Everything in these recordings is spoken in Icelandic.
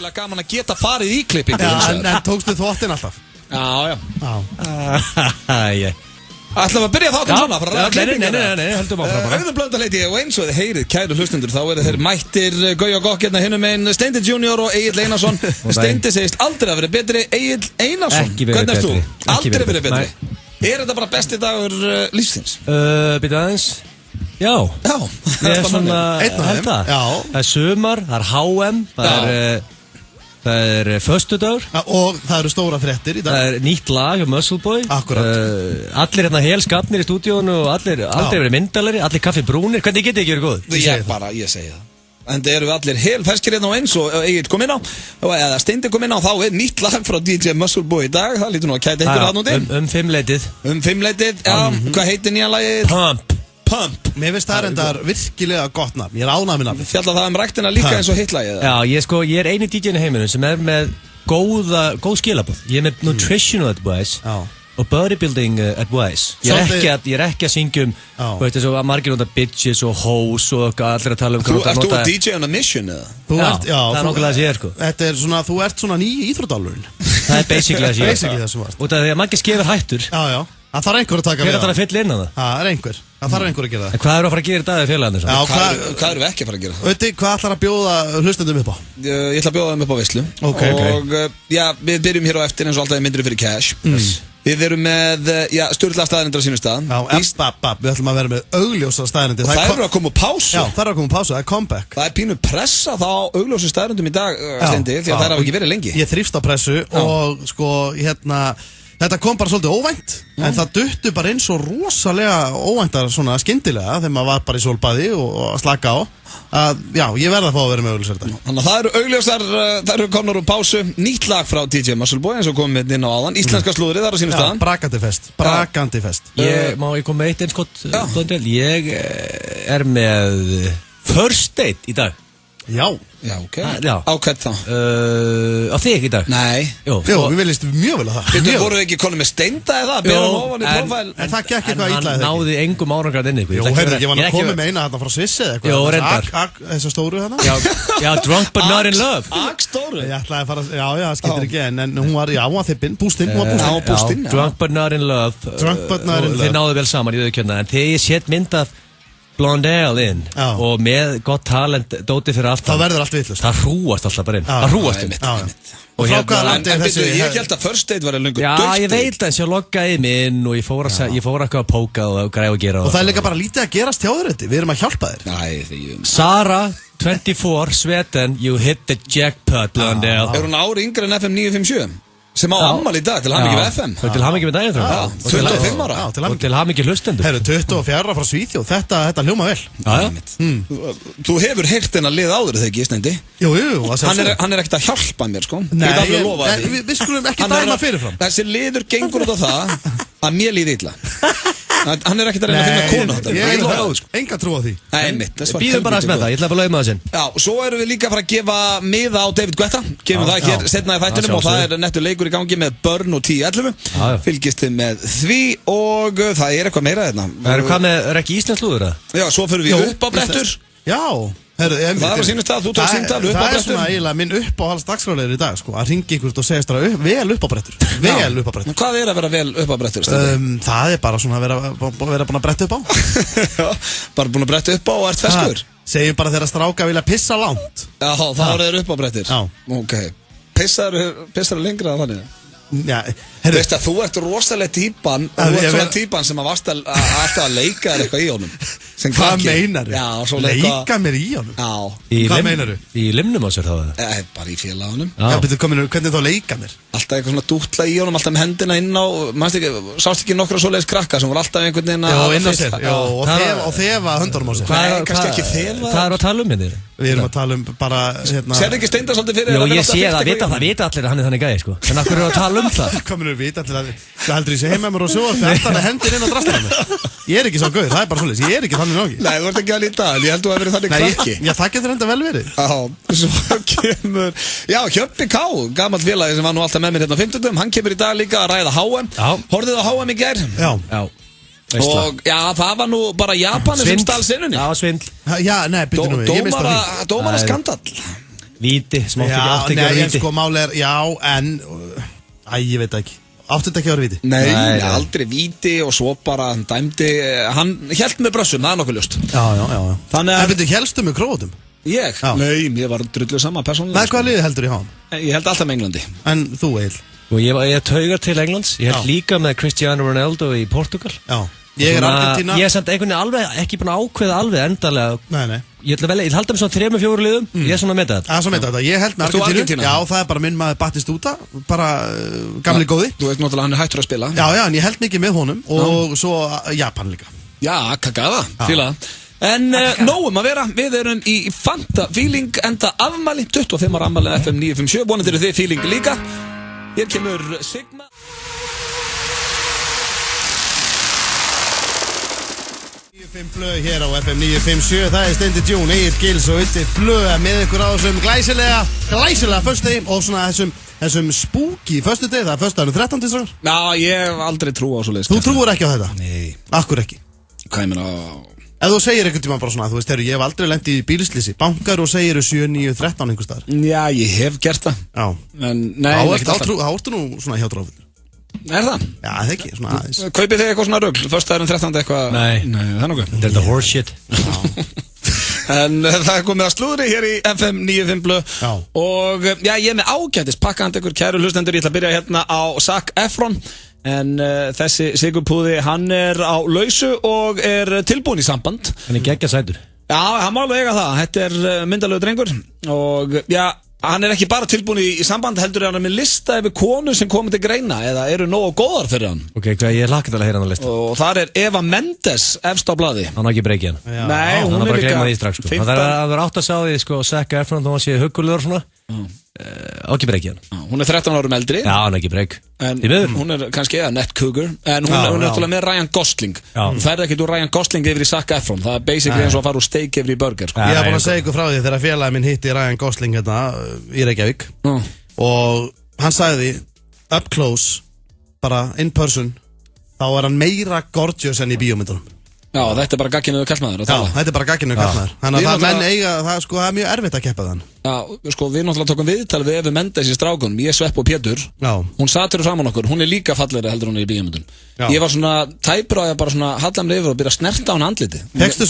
Ægilega gaman að geta farið í klippingu En tókstu þvottin alltaf? Já Æ, Ætlum við að byrja þáttum svona frá ræða klippingu Nei, höldum áfram bara Auðvitað Blöndal heiti ég og eins og þið heyrið kæru hlustundur þá eru þeir mættir Gauja Gokk hérna hinum einn Steindi Junior og Egill Einarsson Steindi segist aldrei að vera betri Egill Einarsson Ekki verið Hvernig ert betri. þú? Aldrei verið betri þetta bara besti dagur lífsins? Byrja aðeins Já Ég er svona held það Það er sumar, það er HM Það er föstudagur Og það eru stóra fréttir í dag Það er nýtt lag hjá Muscle Boy Akkurat Allir hérna helskapnir í stúdíónu og allir aldrei verið myndalari Allir kaffi brúnir, hvernig getið ekki verið góð? Ég segi það En það eru við allir helferskir hérna á eins og Egill kom inn á eða Steindi kom inn á þá er nýtt lag frá DJ Muscle Boy í dag Það lítur nú að kæta einhver hann úti fimmleitið fimmleitið, já, hvað heitir nýja lagið? Pump Mér finnst það reyndar virkilega gott nafn Ég er ánægð með nafn Fjalla það ræktina líka eins og hitt lagið Já, ég er eini DJ-n í heiminum sem er með góð skilabóð Ég er með nutritional advice og bodybuilding advice Ég er ekki að syngja veist þessu að margir nota bitches og hoes og allir að tala um Ert þú DJ on a mission eða? Já, það er nokkulega að sé sko Þetta er svona, þú ert svona nýji íþróttálurinn Það er basically að sé Basically það sem varst Út af því að margir skefur hættur Já, það þarf einhver að taka við Hver að fylla inn á það? Það er einhver, það þarf einhver að gera það En hvað eru að fara að gera í dag í félagarnir? Hvað eru við ekki að fara að gera? Veitu, hvað ætlar að bjóða hlustendum upp á? Ég ætla að bjóða þeim upp á veislu Og já, við byrjum hér á eftir eins og alltaf myndir fyrir cash Við erum með, sturla staðarindir á sínum stað Við ætlum að vera með augljósa staðarindir Og það eru að koma úr pásu Já, það eru að koma úr pásu, það er comeback Það er pínu pressa þá á augljósu staðarindum í dag, Steindi Því að það hafa ekki verið lengi Ég þrífst á pressu og sko, þetta kom bara svolítið óvænt En það duttu bara inn svo rosalega óvæntar svona skyndilega Þegar maður var bara í sólbaði og slaka á Já, ég verða að fá að vera með augljósar þetta Þannig að það eru augljósar, það eru komnar úr pásu Nýtt lag frá DJ Muscle Boy eins og komið inn á áðan Íslenska slúðrið, það er á sínum staðan Brakandi fest Má ég koma með eitt einskott Ég er með first date í dag Já, ok Á hvern þá? Á þig í dag? Nei Jó, við viljast mjög vel að það Þú voru ekki konum með Steinda eða? En það gekk eitthvað illa En hann náði engum árangrað inni Jó, heyrðu, ég var að koma með eina þarna frá Svissi eða eitthvað Jó, reyndar Þessar stóru þarna Já, drunk but not in love Stóru Ég ætlaði að fara, já, það skiptir ekki En hún var, hún var þippin, bústinn Drunk but not in love Þið náðu vel saman í auðvitað En þegar ég set myndað Blondell inn og með gott talent dóti fyrir aftan Það verður allt vitlaust Það hrúast alltaf bara inn Það hrúast inn Og frá hvaða landi er þessi Ég held að first date var löngu Já, ég veit að ég loggaði mig inn og ég fór eitthvað að póka og græða og gera Og það er líka bara lítið að gerast hjá þér þetta Við erum að hjálpa þér Sara, 24, Sveden You hit the jackpot, Blondell Er hún ári yngre en FM 957? Sem á ammali í dag, til hamingju við FM Til hamingju með daginn 25 ára Og til hamingju hlustendur Herru, 24 frá Svíþjóð, þetta hljóma vel Þú hefur heyrt hennar lið áður þegar ekki, Steindi Jú, hann er ekkert að hjálpa mér, sko Nei, við skulum ekki dæma fyrirfram Þessi liður gengur út á það að mér líði illa Hann er ekkert að reyna að finna konu Ég hef enga trú á því Býðum bara að smetta, ég ætla að fá laug með það sinn Já, svo erum við líka að fara að gefa miða á David Guetta Gefum það hér setna í þættunum og það er nettur leikur í gangi með Burn og 10-11 Fylgist þið með því og það er eitthvað meira þarna Er ekki Íslands lúður það? Já, svo fyrir við upp á brettur Já Það var sínust að þú tók síntal upp á brettur Það er svona eiginlega minn uppáhalds dagskrárlegur í dag Að ringi ykkur og segja stara vel upp á brettur Vel upp á brettur Hvað er að vera vel upp á brettur? Það er bara svona að vera búin að bretta upp á Bara búin að bretta upp á og ert feskur? Segjum bara þegar stráka vilja pissa langt Já, þá er þeir upp á brettir Ok, pissar lengra að þannig Þú veist að þú ert rosalega típan og þú ert svona típan sem varst alltaf að leika þér eitthvað í honum Hvað meinar þú? Leika mér í honum? Já Hvað meinar þú? Í limnum á sér þá? Bara í félagunum Já, betur kominu, hvernig þá leika mér? Alltaf eitthvað svona dútla í honum, alltaf með hendina inn á Sást ekki nokkra svoleiðis krakka sem voru alltaf einhvern veginn Já, inn á sér og þefa höndunum á sér Nei, kannski ekki þefa Hvað er að tala um hérna? Við erum að tala um bara Sér ekki Steinda svolítið fyrir Jó, ég sé það, vita allir að hann er þannig gæði, sko En af hverju eru að tala um það? Kominu, vita allir að það heldur ég sé heim með mér og sjóa Það er þannig hendir inn á drastlega Ég er ekki svo gauð, það er bara svolítið Ég er ekki þannig náki Nei, þú ert ekki að líta en ég held þú að verið þannig krakki Já, það getur enda vel verið Svo kemur Já, Hjöppi K, gamall félagi sem var nú alltaf með mér hérna á 50. Hann kemur í dag líka að ræða HM Horfðið á HM í gær? Já Og já, það var nú bara Japani sem stál sinnunni Já, svindl Já, nei, byrju nú Dómara skandall Víti, smátt ekki, átti ekki að vera víti. Sko, máli já, en ég veit ekki. Átti þetta ekki að vera víti? Nei, aldrei víti og svo bara hann dæmdi, hann hélt með brössum, það nokkuð ljóst. Já. Þannig að... En veitu, hélstu með Króatum? Ég? Nei, ég var drullu sama persónulega. Nei, hvaða liði heldur í hann? Ég held alltaf með Englandi. En þú, Egill? Og ég taugar til Englands, ég held líka með Cristiano Ronaldo í Portugal. Já. Ég er Argentína. Ég samt einhvern veginn alveg, ekki búin að ákveða alveg endalega. Nei. Ég halda með svona 3-4 liðum, ég er svona að meta þetta. Svona meta þetta, ég held með Argentínu. Já, það er bara minn maður Batistuta, bara gamli góði. Þú veist náttúrulega hann hættur að spila. Já, en ég held mikið með honum og svo Japan líka. Já, kakaða, fíla. En nógum að vera, við erum í Fanta Feeling, enda afmæli, 25 ára afmæli FM 957, vonandi eru þið Feeling líka. Hér kemur Sigma. 95 blöð hér á FM 957, það er Steindi Djún, Egill Gils og Utti blöð með ykkur á þessum glæsilega föstudegi og svona þessum spooky föstudegi, það er föstudaginn 13. strákar. Já, ég hef aldrei trú á svoleiðis. Þú trúir ekki á þetta? Nei. Akkur ekki? Hvað ég meina á... Ef þú segir einhvern tíma bara svona, þú veist, ég hef aldrei lent í bílslýsi, bankar og segir 7, 9, 13 einhver staðar. Já, ég hef gert það. Já. En nei, þá ertu nú svona hjá drófin. Er það? Já, það ekki, svona aðeins. Kaupið þið eitthvað svona rugl, föstudaginn 13. eitthvað? Nei, það er nokkuð. Þetta er the horse shit. En það er komið að slúðri hér í FM 95 blöð. Og já, ég er með ágætis pakkandi ykkur kæru hlustendur, ég ætla að byrja hérna á Zac Efron. En þessi sigurpúði, hann er á lausu og er tilbúin í samband. Hann er geggjasætur. Já, hann má alveg eiga það. Þetta er myndalegu drengur. Og já, hann er ekki bara tilbúin í samband, heldur hann með lista yfir konur sem komið til greina eða eru nógu góðar fyrir hann. Ok, hvað ég hlakka til að heyra hann á lista. Og þar er Eva Mendes efst á blaði. Hann har ekki breykið hann. Já. Nei, hún er líka... Hann har bara gleymað því strax, sko. Það er átt að sá því, sko, Zac Efron, þá hann sé huggulegur og svona. Ekki breykið hann. Hún er 13 árum eldri. Já, hann er ekki breyk. Hún er kannski net cougar. En hún er náttúrulega með Ryan Gosling. Hún ferði ekkert úr Ryan Gosling yfir í Zac Efron. Það er basically eins og að fara úr steak yfir í burger, sko. Ég hef búin að segja ykkur frá því þegar félagi minn hitti Ryan Gosling hérna í Reykjavík. Og hann sagði up close, bara in person, þá er hann meira gorgeous enn í bíómyndunum. Já, þetta er bara gagginuðu kallmaður. Já, þetta er bara gagginuðu kallmaður. Þannig að menn eiga, það er mjög erfitt að keppa þann. Já, sko, við náttúrulega tókum viðtal við Evu Mendes í strákunum, ég, Svepp og Pétur. Já. Hún satt fyrir framan okkur, hún er líka fallegri heldur hún í bíómyndun. Ég var svona tæpur á að bara svona hallamri yfir og byrja að snerta á hún andliti. Fekstu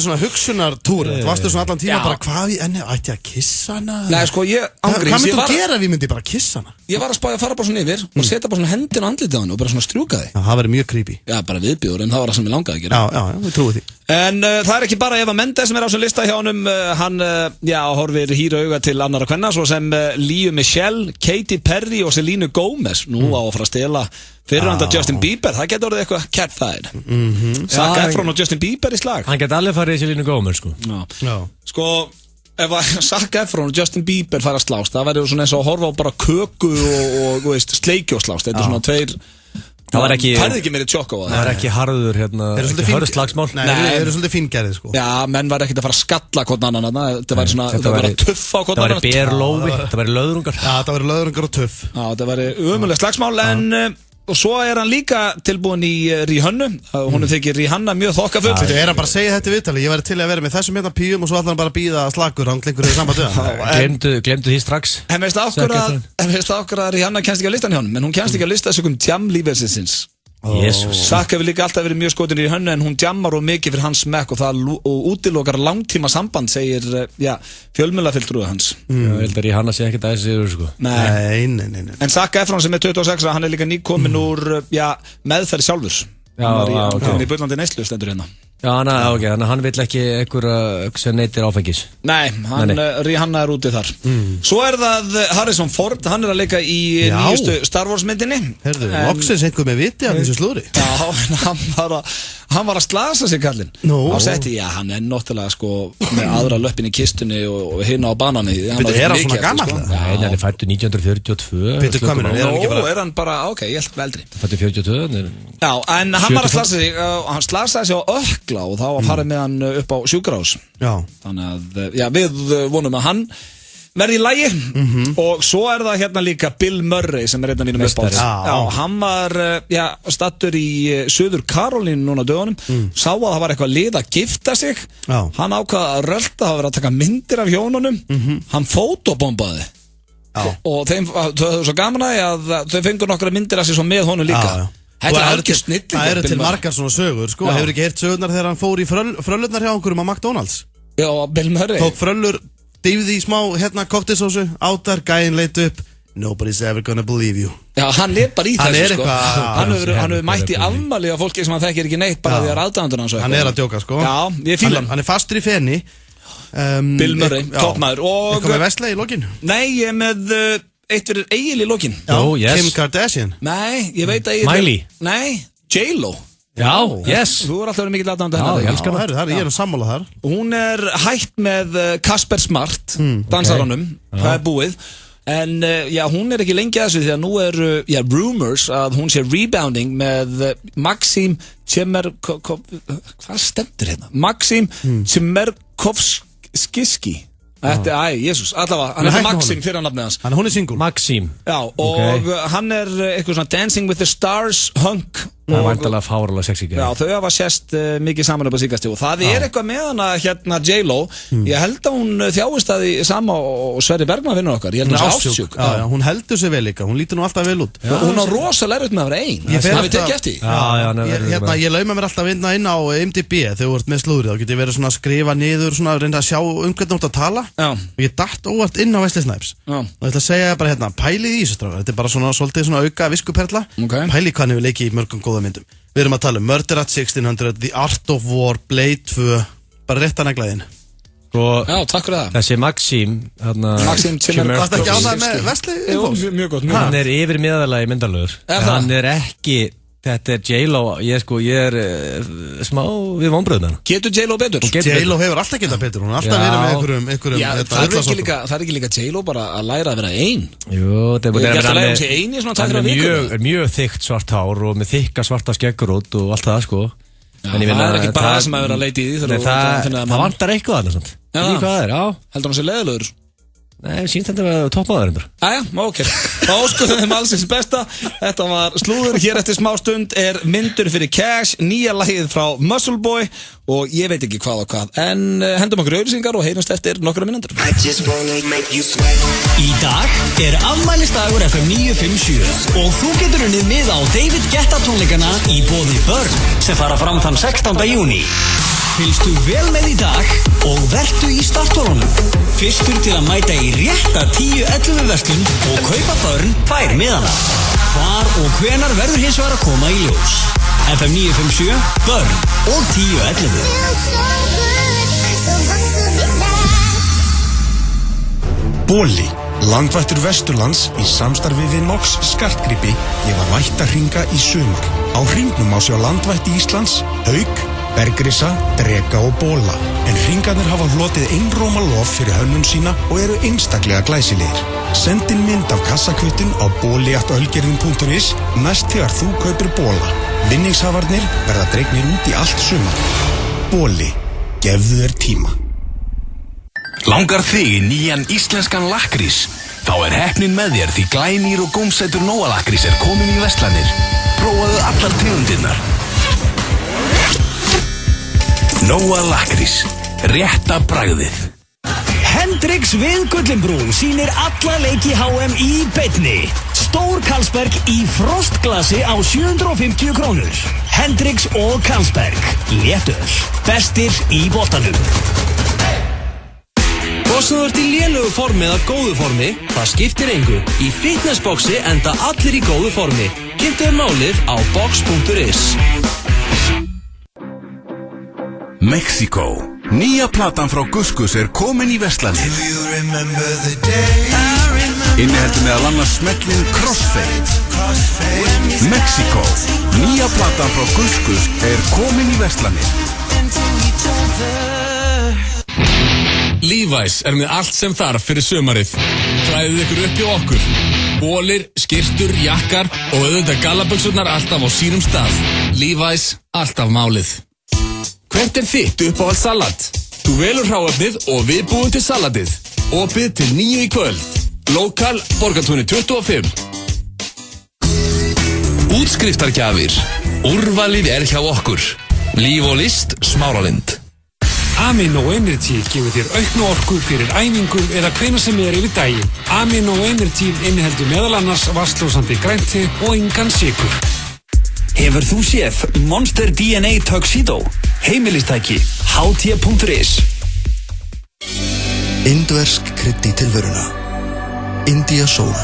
svona hugsunartúr? Varstu svona allan tíma bara hvað í enni, ætti að kissa hana? Nei, sko, hvað myndi þú gera ef ég myndi bara kissa hana? Ég var að spája að fara bara svona yfir og setja bara svona hendin á andlitið á henni og bara svona strjúka því. Já, það verður mjög creepy. Já, bara viðbjóður, en það var það sem ég langaði að gera. Já, við trúum því. En það er ekki bara Eva Mendes sem er á þessum lista hjá honum, hann horfir hýra auga til annara kvenna, svo sem Lea Michele, Katy Perry og Selena Gomez, nú á að fara að stela fyrirhanda Justin Bieber, það getur orðið eitthvað catfight. Zac Efron og Justin Bieber í slag. Hann getur alveg farið í Selena Gomez, sko. Já. Sko, ef Zac Efron og Justin Bieber fara að slást, það verður svona eins og að horfa á bara köku og sleikju og slást, þetta er svona tveir... Það var ekki... Það ekki meiri tjokk á það. Það var ekki harður, hérna, ekki harður slagsmál. Nei, það eru svolítið fíngerðið, sko. Já, menn var ekkert að fara að skalla hvort annan, þetta var svona, það var að tuffa á hvort annan. Það var berlófi, það var löðrungar. Já, það var löðrungar og tuff. Já, það var umulega slagsmál, en... Og svo er hann líka tilbúin í Rihanna. Hún þykir Rihanna mjög þokkafull. Þú er hann bara að segja þetta í viðtali. Ég væri til að vera með þessum hérna píum og svo ætla hann bara að bíða slagur. Hann klingur þau samband við hann. Glemdu því strax. En veist okkur að Rihanna kennst ekki að listan hjá hann. Men hún kennst ekki að lista þessum jam-lífelsins. Zac hefur líka alltaf verið mjög skotin í Rihanna, en hún jammar og mikið fyrir hans smekk og það útilokar langtíma samband, segir fjölmiðlafylltrúið hans. Ég held að Rihanna sé ekkert aðeins yfir, sko. Nei. En Zac Efron sem er 26, hann er líka nýkomin úr meðferð sjálfur. Hann var í bullandi neyslu stendur hérna. Já, hann vill ekki einhverja sem neytir áfengis. Nei, Rihanna er úti þar. Svo er það Harrison Ford, hann er að leika í nýjustu Star Wars myndinni. Herðu, loksins einhver með viti af þessu slúðri. Já, hann var að slasa sig kallinn. Á setti, hann er náttúrulega sko með aðra löppin í kistunni og hinna á banani. Er hann svona gammal? Já, hann er fættur 1942. Er hann bara, ok, ég held veldri. Fættur 42. Já, en hann var að slasa sig, hann slasaði sig á ökla og þá var farið með hann upp á sjúkrahús. Já. Þannig að, við vonum að hann verði í lagi og svo það hérna líka Bill Murray sem einn af mínum uppáhalds. Já, hann var stattur í Suður Karólínu núna á dögunum, sá að það var eitthvað lið að gifta sig, hann ákvað að rölda, það var að taka myndir af hjónunum, hann fótobombaði og þeim var svo gaman að þau fengur nokkra myndir af sig svo með honum líka. Þetta algjör snillingur. Það eru til margar svona sögur, sko. Hefur ekki heyrt sögurnar þegar hann fór í fröllurnar hjá einhverjum á McDonald's? Já, Bill Murray. Tók fröllur, dýfði í smá koktelsósu, átar, gæinn leit upp. Nobody's ever gonna believe you. Já, hann bara í þessu, sko. Hann hefur mætt í afmæli af fólki sem hann þekkir ekki neitt bara því að aðdáendur hans. Hann að djóka, sko. Já, ég fíla hann. Hann fastur í feni. Bill Murray, toppmaður. Eitthvað með Vestley í lokin? Nei, ég með... eitt fyrir Egil í lokin. Kim Kardashian. Nei, ég veit að Miley. Nei, J-Lo. Já, yes. Þú alltaf verið mikill aðdáandi hennar. Já, ég elskar það. Ég sammála þar. Hún hætt með Kasper Smart, dansaranum. Það búið. En hún ekki lengi að þessu því að nú eru rumors að hún sé rebounding með Maxim hvað stendur hérna? Maxim Tsimerkovskiski. Þetta, Jésús, allavega, hann með Maxim fyrir nafnið hans. Hún single. Maxim. Já, og hann eitthvað svona Dancing with the Stars hunk. Það var vantilega fárlega sexy gæði. Já, þau hafa sést mikið saman upp á síkastíð og það eitthvað með hana hérna J-Lo. Ég held að hún þjáist að því sama og Sverri Bergman vinnur okkar. Ég held að hún sé ástsjúk. Já, hún heldur sig vel líka, hún lítur nú alltaf vel út. Hún á rosalega erfitt með að vera ein. Það við tekið eftir. Ég lauma mér alltaf inn á IMDb þegar þú ert með slúðrið. Þá get ég verið svona að skrifa niður, svona að reynda að sjá hvernig þú ert að tala. Og ég datt óvart inn á Wesley Snipes. Og ég ætla að segja bara hérna, pælið í þessu strákar. Þetta bara svona svolítið svona auka viskuperla. Pælið hvað hann hefur leikið í mörgum góða myndum. Við erum að tala Murder at 1600, The Art of War, Blade 2, bara rétt að neglaðin. Já, takk fyrir það. Þessi Maxim Tsimerkovskiski. Það ekki ánægð með Wesley? Mjög gott. Hann yfir miðalagi myndalögur. Hann ekki... Þetta J-Lo, ég smá við vonbröðum hann. Getur J-Lo betur? J-Lo hefur alltaf getað betur, hún har alltaf verið með einhverjum það ekki líka J-Lo bara að læra að vera ein? Jú, hann er mjög þykkt svart hár og með þykka svarta skeggrót og allt það, sko. Það ekki bara það sem að vera að leita í því. Það vantar eitthvað annars. Heldur hann sér leiðilegur? Nei, sínt þetta var toppmaður endur. Æja, ok. Þá óskum þeim allsins besta. Þetta var slúður. Hér eftir smá stund myndur fyrir Cash, nýja lagið frá Muscle Boy og ég veit ekki hvað og hvað. En hendum okkur auðlýsingar og heyrumst eftir nokkra mínútur. Í dag afmælisdagur FM 957 og þú getur unnið miða á David Guetta tónleikana í boði Burn sem fara fram þann 16. júní. Fylgstu vel með í dag og vertu í startholunum. Fyrstur til að mæta í rétta 10-11 verslun og kaupa Burn fær miðana. Hvar og hvenar verður hins vegar að koma í ljós. FM 957, Burn og 10-11. Boli, landvættur Vesturlands í samstarfi við Mox skartgripi gefa vættarhringa í sumar. Á hringnum má sjá landvætti Íslands, hauk, bergrisa, dreka og bóla. En hringarnir hafa hlotið einróma lof fyrir hönnun sína og eru einstaklega glæsilegir. Sendin mynd af kassakvittin á boli@ölgerðin.is næst þegar þú kaupir bóla. Vinningshafarnir verða dregnir út í allt sumar. Boli, gefðu þér tíma. Langar þig í nýjan íslenskan lakkrís? Þá heppnin með þér því glænýr og gómsætur Nóa lakkrís komin í verslanir. Prófaðu allar tegundirnar. Nóa lakkrís, rétta bragðið. Hendrix við Gullinbrún sýnir alla leiki HM í beinni. Stór Carlsberg í frostglasi á 750 krónur. Hendrix og Carlsberg, léttöl, bestir í boltanum. Hvort sem þú ert í lélegu formi eða góðu formi, það skiptir engu. Í fitnessboxi enda allir í góðu formi. Kynntu málið á box.is. Mexíkó. Nýja platan frá Guskus komin í verslanir. Inniheldur meðal annars smellin Crossfade. Mexíkó. Nýja platan frá Guskus komin í verslanir. Levi's með allt sem þarf fyrir sumarið. Klæðið ykkur upp hjá okkur. Bólir, skyrtur, jakkar og auðvitað gallabuxurnar alltaf á sínum stað. Levi's, alltaf málið. Hvert þitt uppáhalds salat? Þú velur hráefnið og við búum til salatið. Opið til 9 í kvöld. Lokal Borgartúni 25. Útskriftargjafir. Úrvalið hjá okkur. Líf og list Smáralind. Amino Energy gefur þér auknu orku fyrir æfingu eða hvenær sem yfir daginn. Amino Energy inniheldur meðal annars vatnslósandi grænti og engan sykur. Hefur þú séð Monster DNA Tuxedo? Heimilistæki ht.is. Indversk krydd í tilveruna. India Soul,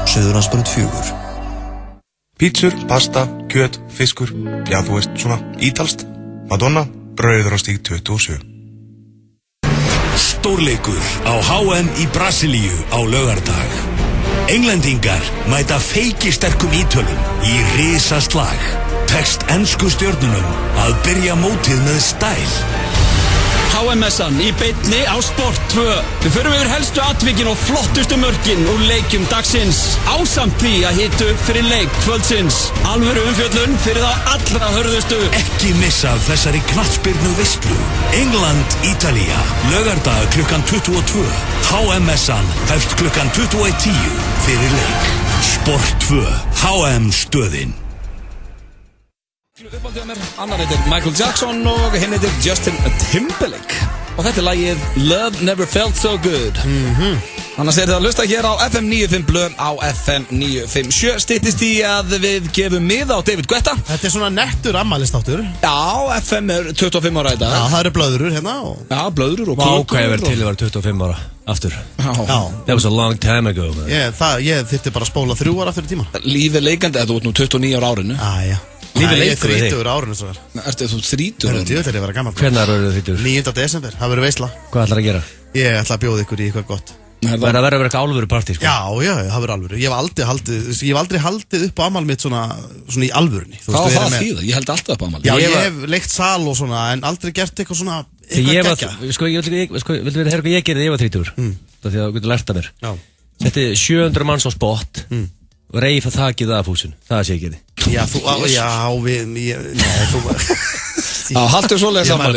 Suðurlandsbraut 4. Pítsur, pasta, kjöt, fiskur, já þú veist svona ítalst. Madonna, brauður á stíg 27. Stórleikur á HM í Brasilíu á laugardag. Englendingar mæta feikisterkum Ítölum í risaslag. Tekst ensku stjörnunum að byrja mótið með stæl. HM-messan í beinni á Sport 2. Við förum yfir helstu atvikin og flottustu mörkin úr leikjum dagsins. Ásamt því að hitu fyrir leik kvöldsins. Alvöru umfjöllun fyrir þá allra hörðustu. Ekki missa þessari knattspyrnu veislu. England, Ítalía, laugardag klukkan 22. HM-messan hefst klukkan 21:10 fyrir leik. Sport 2, HM stöðin. Annar heitir Michael Jackson og hinn heitir Justin Timberlake. Og þetta er lagið Love Never Felt So Good. Annars er það að hlusta hér á FM 95 blöð á FM 957. Styttist í að við gefum miða á David Guetta. Þetta er svona nettur ammælistáttur. Já, FM er 25 ára í dag. Já, það eru blöðurur hérna og... Já, blöðurur og klokkur. Vákæði verið til að vera 25 ára aftur. Já. That was a long time ago, man. Ég þyrfti bara að spóla 3 ára aftur í tíma. Lífið leikandi, þú ert nú 29 ára árinu. Já. Lífið leikur þig. Ég er 30 árinu svo þar. Ertu þú 30 árinu? Ég ætla að vera gammal. Hvenær eru þið 30? 9. desember, það verður veisla. Hvað ætlar að gera? Ég ætla að bjóða ykkur í eitthvað gott. Það verður eitthvað alvöru partí, sko? Já, það verður alvöru. Ég hef aldrei haldið upp á afmæli mitt svona í alvörunni. Hvað var það þýða? Ég held alltaf upp á afmæli. Já, ég hef leikt sal og svona, en aldrei gert eitthvað svona, eitthvað geggja. Sko, vildu við heyra hvað ég gerði þegar ég var 30? Það því að þú getur lært af mér. Setti 700 manns á spott og reif að þakið af húsinu. Það sé ég gerði. Já, haldur svoleiðis saman.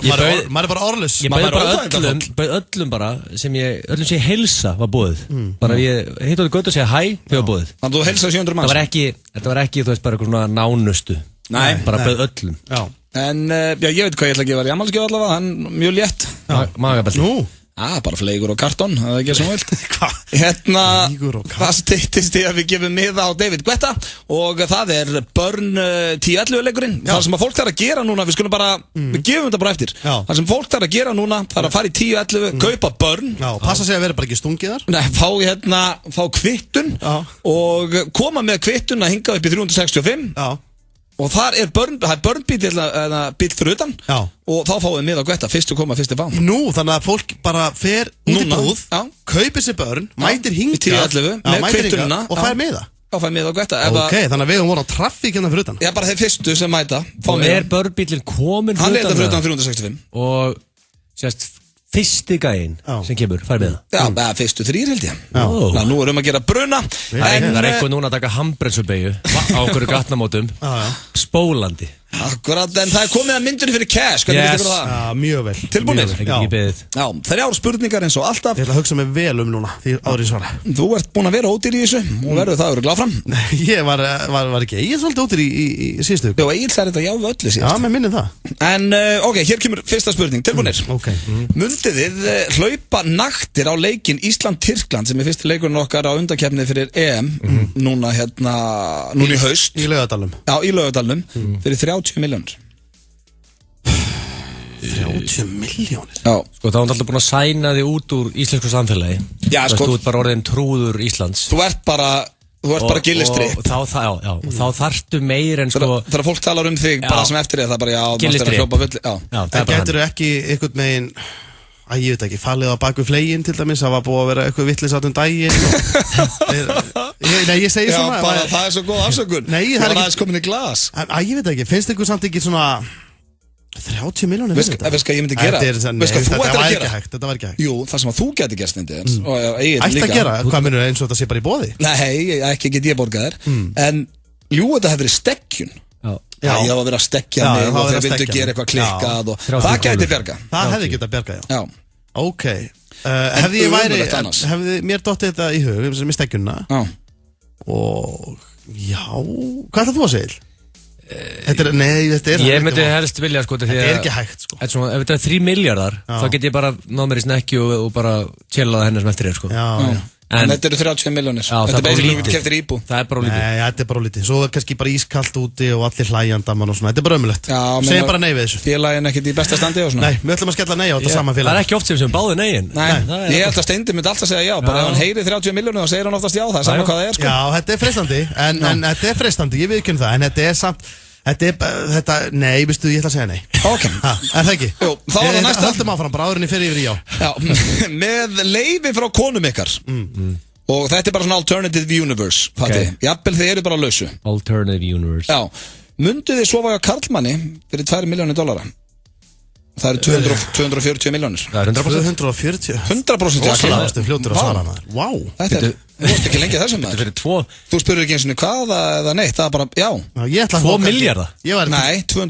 Maður er bara orðlaus. Ég bauð öllum bara sem ég heilsa var boðið. Bara ég hitt á því gott að segja hæ þegar var boðið. Þannig að þú heilsaði 700 manns? Þetta var ekki, þú veist, bara eitthvað svona nánustu. Nei. Bara bauð öllum. En, ég veit hvað ég ætla að gefa þér í afmælisgjöf allavega, hann mjög létt. Magabelti. Bara fleigur og kartón, það er ekki sem vilt. Hérna, það styttist í að við gefum miða á David Guetta og það er Burn 10-11 leikurinn. Það sem að fólk þarf að gera núna, við skulum bara, við gefum þetta bara eftir. Það sem fólk þarf að gera núna, það er að fara í 10-11, kaupa Burn. Já, passa sig að vera bara ekki stungið þar. Nei, fá kvittun og koma með kvittun að hinga upp í 365. Já. Og það er börnbíl fyrir utan og þá fáum við miða á Guetta, fyrstu koma, fyrstu fá. Nú, þannig að fólk bara fer út í búð, kaupir sér börn, mætir hingað með kvittununa og fær miða. Og fær miða á Guetta. Ok, þannig að við höfum voru á traffík hérna fyrir utan. Já, bara þeir fyrstu sem mæta. Og er börnbílinn komin fyrir utan? Hann er fyrir utan 365. Og sérst, fyrsti gæinn sem kemur, fær miða. Já, fyrstu 3 held ég. Nú erum að gera bruna. Það er eitthvað núna að taka handbremsubeygju á okkur gatnamótum, spólandi. Akkurat, en það er komið að myndunni fyrir cash. Hvernig finnst ykkur það? Já, mjög vel. Tilbúinir? Já, 3 spurningar eins og alltaf. Ég ætla að hugsa mig vel núna, því árið svara. Þú ert búin að vera ódýr í þessu og verður það örugglega áfram. Ég var ekki Egil svolítið ódýr í síðustu. Já, Egil sagði þetta já við öllu síðast. Já, með minni það. En, ok, hér kemur fyrsta spurning. Tilbúinir? Mundið þið hlaupa naktir á leikinn Ísland-Tyrkland sem er fyrsti leikurinn okkar á undankeppni fyrir EM núna í haust. Í Laugardalnum. Já, í Laugardalnum fyrir 30 milljónir. 30 milljónir? Já. Sko, þá er alltaf búin að sæna þig út úr íslensku samfélagi. Já, sko. Þú ert bara orðin trúður Íslands. Þú ert bara gillistripp. Og þá þarftu meir en sko... Þegar fólk talar um þig bara sem eftir þig, það er bara, gillistripp. Það getur ekki einhvern megin... ég veit ekki, fallið á baku flegin til dæmis, það var búið að vera eitthvað vittlisátt daginn Nei, ég segi svona það er svo góð afsökun. Nei, það er aðeins komin í glas. Ég veit ekki, finnst ykkur samt ekki svona 30 milljónir Veist hvað ég myndi gera? Þetta var ekki hægt. Jú, það sem að þú geti gerst Ætti að gera? Hvað minnur eins og þetta sé bara í boði? Nei, ekki get ég borgað þér. En jú, þetta hefur verið stekkjun. Já, ég var að vera að stekja mig og þeir vildu gera eitthvað klikkað og það gæti bjarga. Það hefði getað bjarga, já. Ok. Hefði mér dottið þetta í hug sem í steggjuna og já, hvað ætlað þú að segja? Ég myndi helst vilja sko þetta er ekki hægt sko. Ef þetta er 3 miljardar þá get ég bara náð mér í snekki og bara chillað hennar sem eftir sko. En þetta eru 30 miljónir. Þetta er basically þú keftir íbú. Það er bara lítið. Nei, þetta er bara lítið. Svo er kannski bara ískallt úti og allir hlæjandamann og svona. Þetta er bara ömulegt. Segjum bara nei við þessu. Félagin ekkert í besta standi og svona. Nei, við ætlum að skella nei á þetta sama félag. Það er ekki oft sem báðu negin. Nei, ég held að Steindi myndi alltaf segja já. Bara ef hann heyri 30 miljónir þá segir hann oftast já. Það er sama hvað það er sko. Já, þetta er freistandi. En þetta er freistandi, ég viðurkenni það. En þetta er samt nei, veistu, ég ætla að segja nei. Ok. Er það ekki? Jú, þá er það næsta. Höldum áfram, bara áðurinn fyrir yfir í já. Já, með leyfi frá konum ykkar. Og þetta er bara svona alternative universe, fatti. Jafnvel þið eru bara lausu. Alternative universe. Já. Mundu þið sofa hjá karlmanni fyrir $2 miljónir? Það eru 240 miljónir. Það er 100%. 240? 100%. Rósalega, fljótur að svara maður. Vá. Þetta er, þú veist ekki lengi þessum maður. Þú spurur ekki eins og hvaða eða neitt, það er bara, já. 2 miljardar? Nei, $2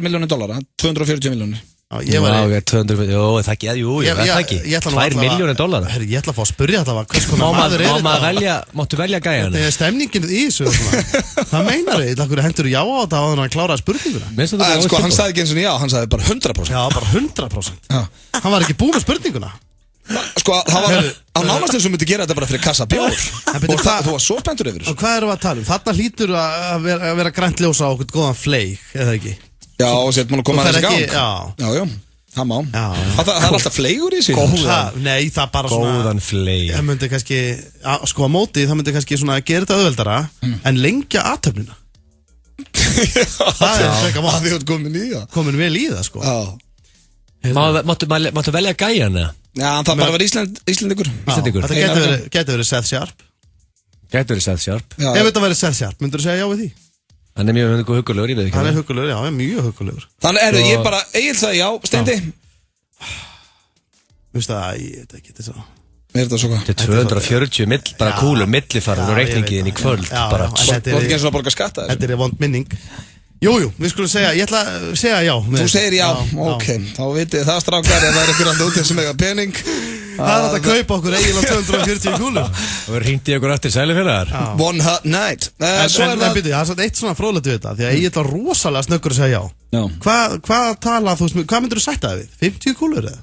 miljónir, 240 miljónir. Ég var í 200, jú, það ekki, jú, það ekki 2 miljónir dollara. Herri, ég ætla að fá að spyrja þetta hvers konar maður er þetta. Máttu velja gæjan? Þetta er stemningin í þessu. Það meinar þið, hverju hendur þú já á þetta á þannig að klára spurninguna? Sko, hann sagði ekki eins og já, hann sagði bara 100%. Já, bara 100%. Hann var ekki búinn með spurninguna. Sko, hann nánast eins og myndi gera þetta bara fyrir kassa bjór. Og þú var svo spenntur yfir þessu. Og hvað erum við að tala um? Þarna hlýtur að vera grænt ljós á okkur góðan fleyg, eða ekki? Já, og sér maður að koma þessi gang. Já, það má. Það er alltaf fleigur í sig. Nei, það er bara svona góðan fleig. Það myndi kannski, sko að móti, það myndi kannski svona gera þetta auðveldara en lengja aðtöfnina. Það er sveka mátt. Það er komin vel í það, sko. Máttu velja gæjan, eða? Já, það bara var Íslendingur. Þetta getur verið Seth Sharp. Getur verið Seth Sharp. Ef þetta verið Seth Sharp, myndur þú segja já við því? Hann er mjög huggulegur, ég veit ekki. Hann er huggulegur, já, hann er mjög huggulegur. Þannig ég bara, Egil sagði já, Steindi. Veistu það, ég veit ekki, þetta er svo. Þetta er svo hvað? Þetta er 240 bara kúlur, millifarður og reikningiðin í kvöld. Þú ert ekki eins og að borga skatta þessu. Þetta er vond minning. Jújú, við skulum segja, ég ætla að segja já. Þú segir já, ok, þá vitið það strákar ef það er ykkur alltaf úti sem eiga pening. Það er að kaupa okkur Egil á 240 kúlur. Og við hringdi ykkur eftir sælufélagar. One hot night. Það er satt eitt svona fróðlegt við þetta, því að Egil var rosalega snöggur að segja já. Hvað tala þú, hvað myndir þú sætta það við? 50 kúlur eða?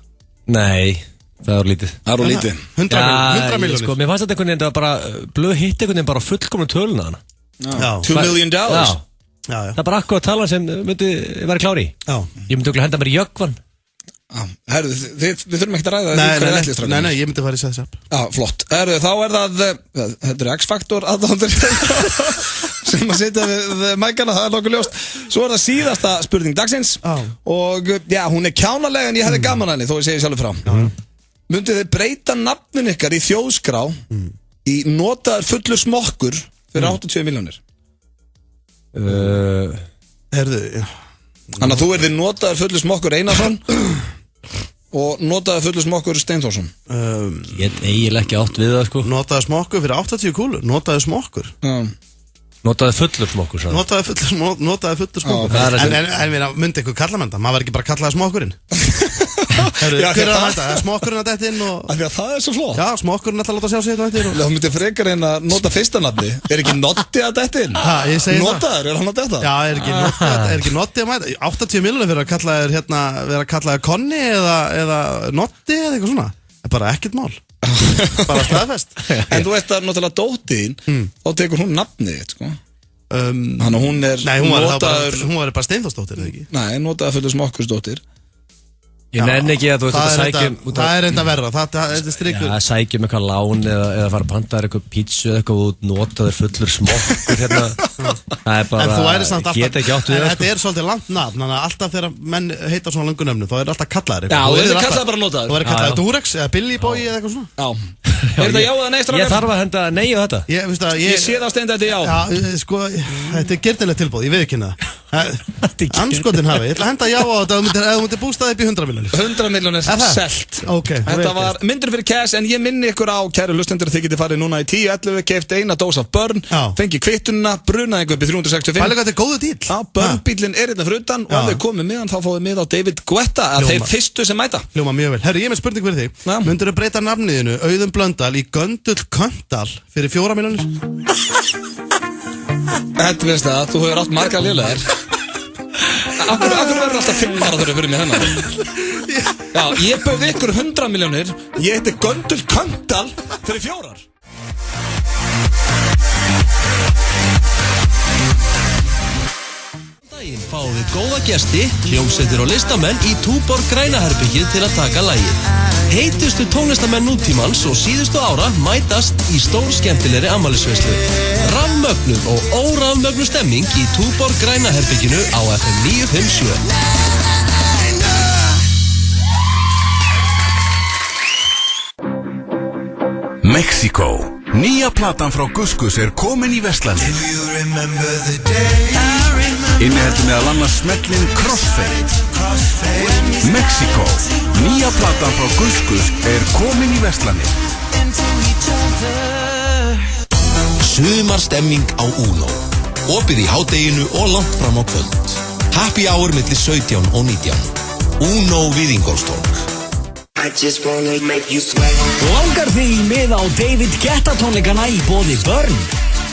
Nei, það er lítið. Það er lítið. 100 miljónir. Sko, mér fannst þetta einhvern veginn bara, blöð hitt einhvern veginn bara fullkomna töluna hana. $2 million. Það er bara akkur að tala sem myndi vera klári í. Ég myndi okkur henda mér í jöggvann. Herru, við þurfum ekkert að ræða Nei, ég myndi að fara í Seth Sharp. Já, flott. Herru, þá er það þetta er X-Factor aðdándur sem að setja við mækana, það er nokkuð ljóst. Svo er það síðasta spurning dagsins og já, hún er kjánalega en ég hefði gaman að henni þó ég segi sjálfur frá. Myndið þið breyta nafnin ykkar í þjóðskrá í notaður fullur smokkur fyrir 80 miljónir? Herðu, Þannig að þú erði notaður fullur smokkur Einarsson og notaður fullur smokkur Steinþórsson. Ég er eiginlega ekki átt við það sko. Notaður smokkur fyrir 80 kúlur. Notaður smokkur. Notaður fullur smokkur sann. Notaður fullur smokkur. En myndi eitthvað kalla með þetta? Maður verður ekki bara kallaði smokkurinn. Hver er að mæta? Smokkurinn að detta inn og Því að það er svo flott. Já, smokkurinn ætla að láta sjá sig þetta eftir. Þú myndir frekar en að nota fyrsta nafni. Er ekki Notti að detta inn? Ég segi það. Notaður, er hann að detta? Já, er ekki Notti að mæta? 80 miljónir fyrir að vera að kallaði Konni eða Notti eða eitthvað svona. Það er bara ekkert mál. Bara staðfest. En þú veist að náttúrulega dóttiðin, þá tekur hún nafnið, sko. Þannig að hún er notaður. Hún var bara Steinþórsdóttir, eða ekki? Nei, notaður fullur smokkursdóttir. Ég nenni ekki að þú veist að sækjum Það er enda verra, þetta er strikur Já, sækjum eitthvað lán eða fara að panta eitthvað pítsu eða eitthvað út notaður fullur smokkur hérna Það er bara, geta ekki átt við það Þetta er svolítið langt nafn, þannig að alltaf þegar menn heita svona langu nöfnum, þá er alltaf kallaður Já, þú er kallaður bara notaður Þú er kallaður Durex eða Billy Boy eða eitthvað svona Já, er þetta já eða nei strákar? Ég þarf að henda nei á þetta Ég sé það Steindi þetta já Já, sko, þetta er girnilegt tilboð, ég veit ekki hérna Anskotin hafi, ég ætla að henda já á þetta ef þú myndir bústaði upp í 100 miljónir 100 miljónir selt Þetta var myndur fyrir cash en ég minni ykkur á kæru lustendur þið getið farið núna í 10-11 keypt eina dós af Burn fengi kvittununa, brunaði ykkur upp í 365 Pælega þetta góðu díl Burn bílinn er hérna fyrir utan og ef þau komið miðan þá fáið mið á David Guetta að þeir fyrstu sem mæta Hljóma mjög vel Herru, ég með spurning fyrir þig Myndirðu breyta nafniðinu Auðun Blöndal í Göndull Köndal fyrir 4 miljónir? Þetta veist það, þú hefur átt marga lélegar Akkur verður alltaf 5 ára þurfa fyrir mig hennar Já, ég bauð ykkur 100 miljónir Ég heiti Göndull Köndal fyrir 4 Daginn fáum við góða gesti, hljómsveitir og listamenn í Túborg Grænaherbyggið til að taka lagið. Heitustu tónlistamenn nútímans og síðustu ára mætast í stór skemmtilegri afmælisveislu. Rafmögnuð og órafmögnuð stemming í Túborg Grænaherbygginu á FM 957. Mexiko. Nýja platan frá Guskus er komin í verslanir. Inniheldur meðal annars smellin Crossfade. Mexiko. Nýja platan frá Guskus er komin í verslanir. Sumarstemming á Uno. Opið í hádeginu og langt fram á kvöld. Happy hour milli 17 og 19. Uno við Ingólfstorg. Langar þig í miða á David Guetta tónleikana í boði Burn?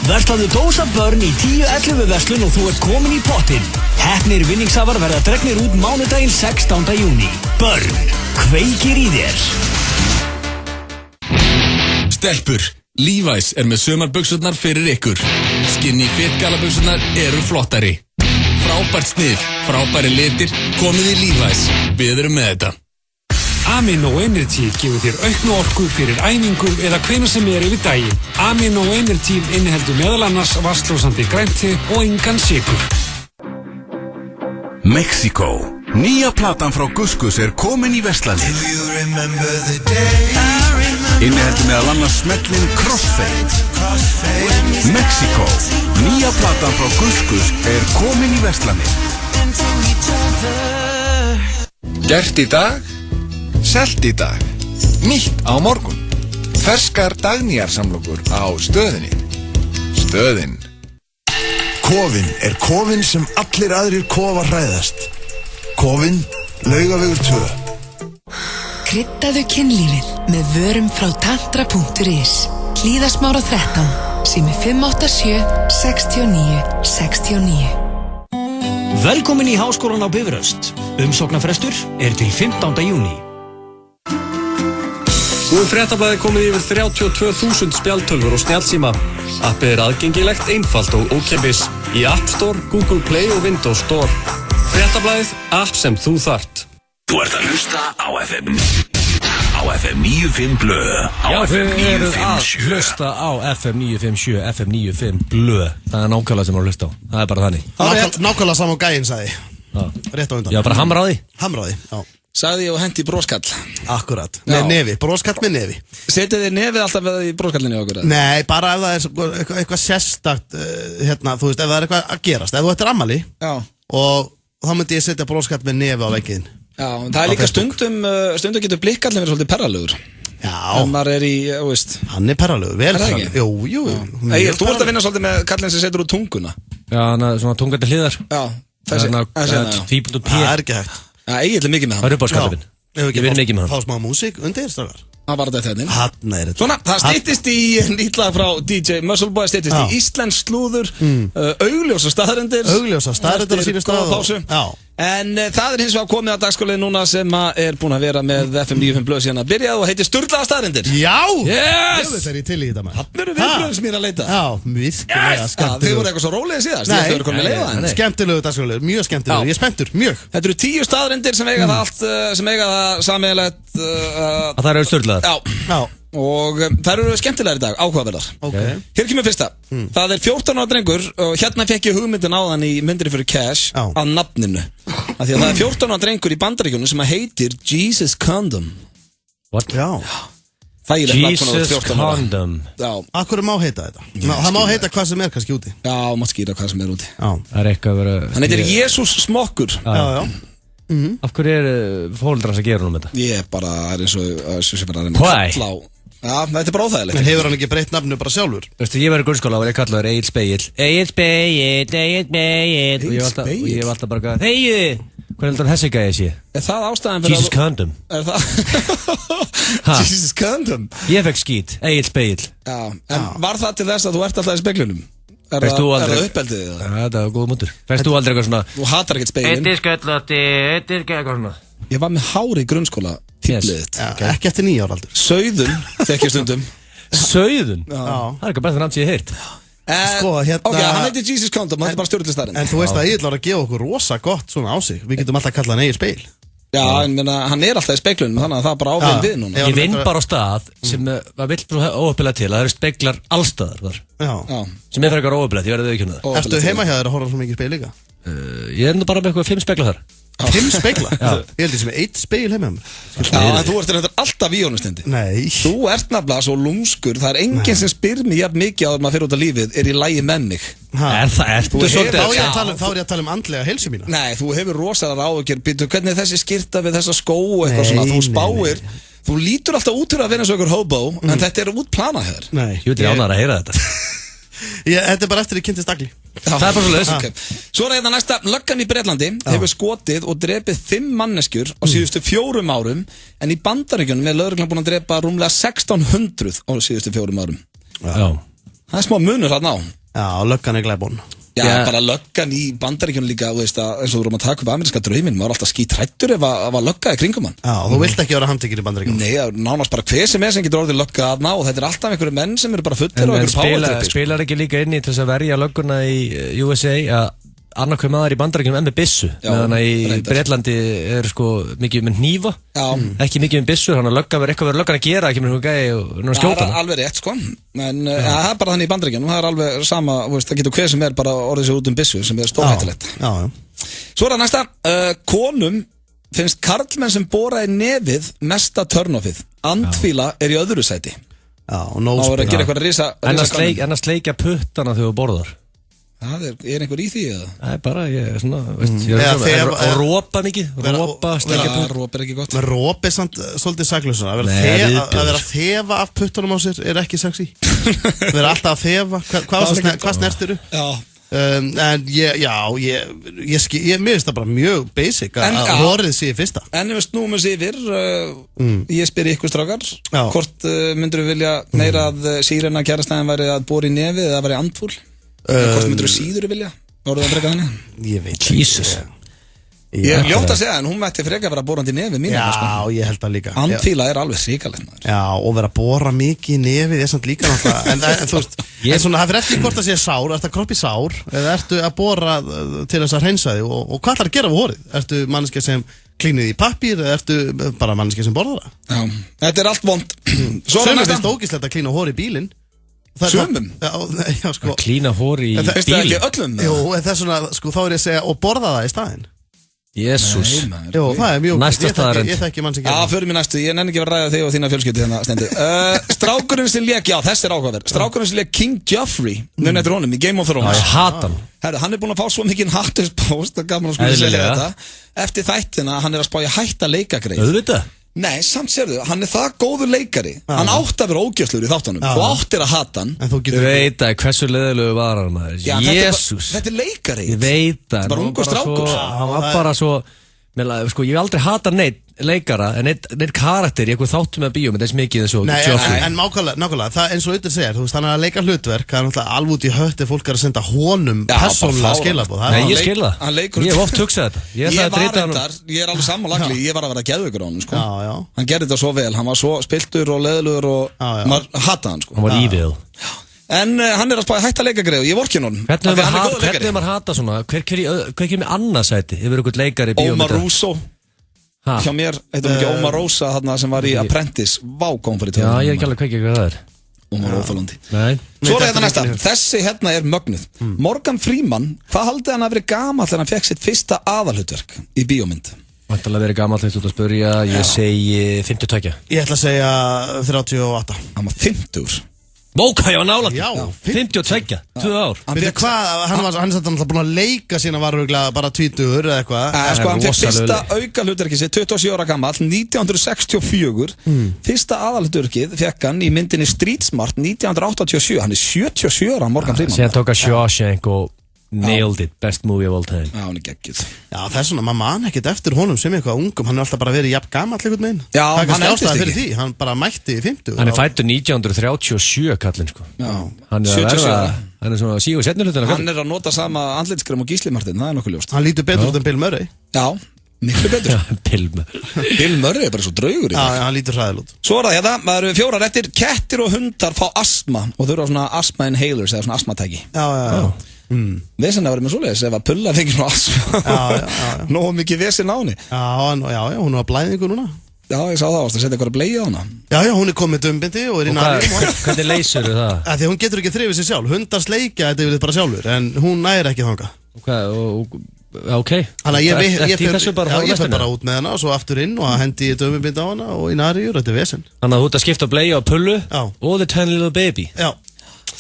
Verslaðu dósa Burn í 10-11 verslun og þú ert komin í pottinn. Heppnir vinningshafar verða dregnir út mánudaginn 16. júní. Burn, kveikir í þér. Stelpur, Levi's er með sumarbuxurnar fyrir ykkur. Skinny fit gallabuxurnar eru flottari. Frábært snið, frábæri litir, komið í Levi's. Við erum með þetta. Amino Energy gefur þér auknu orku fyrir æfingu eða hvenær sem yfir daginn. Amino Energy inniheldur meðal annars vatnslósandi grænti og engan sykur. Mexiko. Nýja platan frá Guskus er komin í verslanir. Inniheldur meðal annars smellin Crossfade. Mexiko. Nýja platan frá Guskus er komin í verslanir. Gert í dag, selt í dag, nýtt á morgun. Ferskar dagnýjarsamlokur á stöðinni. Stöðin. Kofinn er kofinn sem allir aðrir kofar hræðast. Kofinn, Laugavegur 2. Kryddaðu kynlífið með vörum frá tantra.is. Hlíðasmára 13, sími 587 69 69. Velkomin í Háskólann á Bifröst. Umsóknarfrestur er til 15. júní. Nú Fréttablaðið komið yfir 32.000 spjaldtölvur og snjallsíma. Appið er aðgengilegt, einfalt og ókeypis í App Store, Google Play og Windows Store. Fréttablaðið, app sem þú þarft. Þú ert að hlusta á FM 95 blö. Já, þið eruð að hlusta á FM 957, FM 95 blö. Það er nákvæmlega sem að hlusta á. Það er bara þannig. Nákvæmlega saman gæinn, sagði. Rétt á undan. Já, bara hamraði. Hamraði, já. Sagði ég og hendi broskall. Akkurat, með nefi, broskall með nefi. Setið þið nefið alltaf í broskallinu okkur? Nei, bara ef það er eitthvað sérstakt, þú veist, ef það er eitthvað að gerast. Ef þú ættir ammali og þá myndi ég setja broskall með nefi á vegginn. Já, það er líka stundum getur blikkallin verið svolítið perralugur. Já. En maður er í, þú veist. Hann er perralugur, vel perralugur. Jú. Þú ert að vinna svolítið með kallin sem setur úr tunguna. Já, hann er svona tunga til hliðar. Já, það er ekki hægt. Já, eiginlega mikið með hann. Það er uppáskallin. Ég vinn mikið með hann. Fá smá músík undir, strafgar. Það var þetta þennin. Hanna er þetta. Svona, það styttist í nýtt lag frá DJ Muscleboy, styttist í íslensk slúður, augljósa staðrendir. Augljósa staðrendir á sínu stað. Já. En það er hins vegar komið að dagskólið núna sem er búin að vera með FM 95 blöð síðan að byrjað og heitir Sturlaða staðrendir. Já! Yes! Þetta er í til í þetta maður. Það eru viðbröðs mín að leita. Já, virkilega skemmtilegur. Þau voru eitthvað svo rólegið síðast. Nei, skemmtilegur dagskólið, mjög skemmtilegur. Ég er spenntur, mjög. Þetta eru 10 staðrendir sem eiga það allt, sem eiga það sameiginlegt. Að það eru sturlaðar. Já. Og það eru skemmtilegar í dag, áhugaverðar. Hér kemur fyrsta. Það er 14 ára drengur og hérna fekk ég hugmyndin áðan í myndinni fyrir Cash að nafninu. Af því að það er 14 ára drengur í Bandaríkjunum sem heitir Jesus Condom. What? Já. Jesus Condom. Akkur má heita þetta? Það má heita hvað sem kannski úti. Já, má skýra hvað sem úti. Það eitthvað að vera... Hann heitir Jesus smokkur. Já. Af hverju fóreldrar að gera þetta? Ég bara, eins og sem bara reyna að kalla á. Já, þetta bara óþægilegt. En hefur hann ekki breytt nafnu bara sjálfur? Veistu, ég var í grunnskóla og ég kallaði Egil Spegill. Egil Spegill. Og ég var alltaf bara að þegiði. Hvað heldur þessi gæði sé? Það ástæðan fyrir Jesus Condom. Það? Jesus Condom? Ég fekk skít, Egil Spegill. Já, en var það til þess að þú ert alltaf í speglunum? Er það uppeldið þig? Það var góð mútur. Fæst þú aldrei eitthvað svona... Þú hatar ekkert speglin. Eittir sköllótti, eittir eitthvað svona. Ég var með hári í grunnskóla, típlið þitt. Ekki eftir 9 ára aldur. Sauðun, þekki stundum. Sauðun? Já. Það er eitthvað besta nafn sem ég heirt. Hérna... Ok, hann heitir Jesus Condom, hann er bara stjórnlistarinn. En þú veist að Egil var að gefa okkur rosa gott svona á sig. Við getum alltaf að kalla hann Egil Spegill. Já, en hann er alltaf í speglunum, þannig að það er bara ábyrgð við núna. Ég vinn bara á stað sem var vill óöppilega til, það eru speglar allstaðar þar. Já. Sem er frekar óöppilegt, ég verði auðvitað það. Ertu heima hjá þér að horfa svo mikið spegl líka? Ég er nú bara með eitthvað 5 speglar þar. 5 spegla? Ég held því sem 1 spegl heima hjá mér. Já, en þú ert alltaf í honum stendi. Nei. Þú ert nefnilega svo lúmskur, það er enginn sem spyr mig jafn mikið á að maður fyrir út af lífið, er í lagi með mig. Þá er ég að tala um andlega heilsu mína. Nei, þú hefur rosalega áhyggjur, býtu, hvernig er þessi skyrta við þessa skó og eitthvað svona, þú spáir, þú lítur alltaf út fyrir að vinna svo ykkur hobo, en þetta er útplanað hér. Nei. Ég veit ánægður að heyra þetta. Þetta er bara eftir ég kynntist Agli. Það er bara svo leiðis. Svo er þetta næsta, löggan í Bretlandi hefur skotið og drepið 5 manneskjur á síðustu 4 árum, en í Bandaríkjunum er lögreglan búin að drepa rúmlega 1600 á síðustu 4 árum. Já. Það er smá munur þarna á. Já, löggan er glæbón. Já, bara löggan í Bandaríkjunum líka, þú veist að eins og þú erum að taka upp ameríska drauminn, maður er alltaf skítrættur ef að lögga í kringum hann. Já, þú vilt ekki vera handtekinn í Bandaríkjunum. Nei, nánast bara hver sem getur orðið lögga aðna og þetta er alltaf einhverju menn sem eru bara fullir og einhverju powertrippi. Spilar ekki líka inn í til þess að verja lögguna í USA að annarkvæm maður í Bandaríkjunum með byssu, meðan að í Bretlandi er sko mikið með hnífa, ekki mikið með byssur, þannig að lögga verður eitthvað verður löggan að gera, ekki með einhvern gæi og skjóta hana. Það er alveg rétt sko, en það er bara þannig í Bandaríkjunum, það er alveg sama, það getur hver sem er bara orðið sér út byssu sem er stórhættulegt. Svo er það næsta, konum finnst karlmenn sem bora í nefið mesta turn-offið, andfíla er í öðru sæti. Já, og nóspil. En að sleikja puttana þegar þú borðar. Það er einhver í því eða? Það er bara, ég er svona, og rópa mikið, rópa er ekki gott. Men rópa er svolítið saklausana, að vera að þefa af puttunum á sér er ekki sexy. Vera alltaf að þefa, hvað snertir þú? Já. En ég finnst það bara mjög basic að horið sé í fyrsta. En við snúum þessi yfir, ég spyr ykkur strákar, hvort myndur við vilja meira að sírena kærastæðin væri að bora í nefið eða væri andfúl? Hvort myndur þú síður vilja? Voruð það að breyka þannig? Ég veit ekki. Jesus. Ég er ljótt að segja, en hún mætti frekar vera borandi í nefið mínu. Já, ég held það líka. Andfíla er alveg hrikalegt maður. Já, og vera að bora mikið í nefið er samt líka náttúrulega. En þú veist, það fyrir eftir hvort það sé sár, ertu að kroppi sár, eða ertu að bora til þess að hreinsa þig og hvað ætlar að gera við hórið? Ertu manneskja sem klínið í pappír, eða ertu bara manneskja sem borðar það? Já, þetta er allt vond. Sumum finnst ógeðslegt að klína hórið í bílinn. Sumum? Já, sko. Að klína hórið í bílinn? Það er ekki öllum? Jú, en það er svona, sko, þá er ég að segja, og borða það í staðinn. Jésús. Jú, það er mjög næsta staðarend. Ég þekki mann sem gerir. Já, fyrir mig næstu, ég nenni ekki að ræða þig og þína fjölskyldu hérna stendur. Strákurinn sem lék, já, þessi er áhugaverð. Strákurinn sem lék King Joffrey, nefnir eftir honum í Game of Thrones. Já, ég hata hann. Herru, hann er búinn að fá svo mikinn hattuspóst, það gaman að skilja segja þetta. Eftir þættina, hann er að spá í hætta leikagreið. Auðvitað. Nei, samt sérðu, hann er það góður leikari. Hann átti að vera ógjöfslur í þáttunum. Þú áttir að hata hann. Þú veit að hversu leiðilegu var hann maður. Jésús. Þetta er leikari. Ég veit að. Þetta er bara ungur strákur. Hann var bara svo, sko, ég hef aldrei hatað neitt leikara, en neitt karakter í eitthvað þáttum með bíómynd eins mikið eins og Joffrey. En nákvæmlega, það eins og auðvitað segir, þú veist, hann er að leika hlutverk, það er náttúrulega alveg út í hötti fólk er að senda honum persónulega skilaboð. Nei, ég skil það. Ég hef oft hugsað þetta. Ég er alveg sammála, ég var að vera geðveikur á hann, sko. Hann gerði þetta svo vel, hann var svo spiltur og leiðilegur og maður hataði hann, sko. Hann var evil. En hann er að spáði hætta leikagreið og ég vorkin honum. Hvernig er maður hata svona? Hver er með annarsæti? Yfir ykkur leikari bíómynda? Omar Russo. Hjá mér, heitum ekki Omar Rosa þarna sem var í Apprentice. Vá, kom fyrir tjóðum. Já, ég er ekki alveg hvað það er. Omar Óþólandi. Nei. Svo er þetta næsta. Þessi hérna er mögnuð. Morgan Freeman, hvað haldið hann að verið gamall þegar hann fekk sitt fyrsta aðalhlutverk í bíómynd? Vantarlega verið gamall þegar þú ert að spyrja. Ég segi 52. Ég ætla að segja 38. Hann var 50. Móka, ég var nálægt. Já, 52, 2 ár. Veitu hvað, hann er alltaf búin að leika sína var bara 20 eða eitthvað. Sko, hann fekk fyrsta aukahlutverkið sitt 27 ára gamall 1964. Fyrsta aðalhlutverkið fekk hann í myndinni Street Smart 1987. Hann er 77 ára, Morgan Freeman. Síðan tók að Shawshank og nailed it, best movie of all time. Já, hann er geggjuð. Já, það er svona, maður man ekkert eftir honum sem eitthvað ungum, hann er alltaf bara verið jafn gamall einhvern veginn. Já, hann eldist ástæði fyrir ekki. því, hann bara mætti í 50. Hann er fæddur 1937 kallinn sko. Já, hann er 77. Hann er svona sígu setni hlutin. Hann er að nota sama andlitskrem og Gísli Martin, það er nokkuð ljóst. Hann lítur betur út en Bill Murray. Já, miklu betur. Bill Murray er bara svo draugur í það. Já, hann lítur hræðilega út. Svo er það hérna, það eru 4 réttir. Kettir og hundar fá astma og þurfa svona astma inhalers eða svona astmatæki. Já. Vesen að vera með svoleiðis ef að pulla fengið svona asma. Nógu mikið vesen á henni. Já, hún var blæðingu núna. Já, ég sá það ást að setja eitthvað að bleia á hana. Já, hún er komið dumbindi og er í nærjum. Hvernig leysur það? Því hún getur ekki þrifið sér sjálf. Hundar sleikja þetta yfir bara sjálfur, en hún næri ekki þangað. Ok. Þannig að ég fer bara út með hana og svo aftur inn og hendi ég dumbindi á hana og í nærjur, þetta er vesen. Þannig að þú ert að skipta bleia á pullu og the tiny little baby. Já.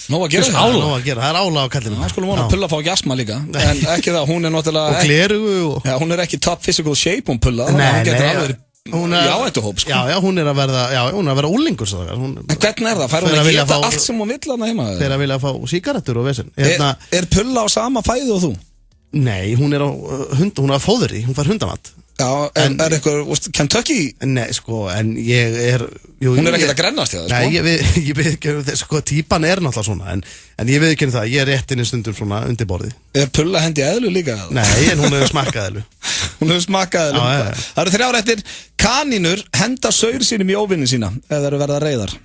Nó að gera það er álag á kallinu. Það skulum vona að Pulla fá ekki astma líka. En ekki það, hún er náttúrulega og glerugu og... Já, hún er ekki top physical shape hún Pulla. Hún er áhættuhóp sko. Já, hún er að verða úlingur. En hvernig er það? Fær hún að geta allt sem hún vill hana heima? Þeir að vilja fá sígarettur og vesen. Er Pulla á sama fæðu og þú? Nei, hún er á fóðri, hún fær hundamatt. Já, en er eitthvað, Kentucky? Nei, sko, en ég er... Hún er ekki að grennast í það, sko? Nei, ég veit ekki, sko, típan er náttúrulega svona, en ég veit ekki það, ég er réttinni stundum svona undir borðið. Er Pulla hendi eðlu líka? Nei, en hún hefur smakkað eðlu. Hún hefur smakkað eðlu. Það eru 3 réttir. Kanínur henda saur sínum í óvinni sína, eða eru verða reiðar.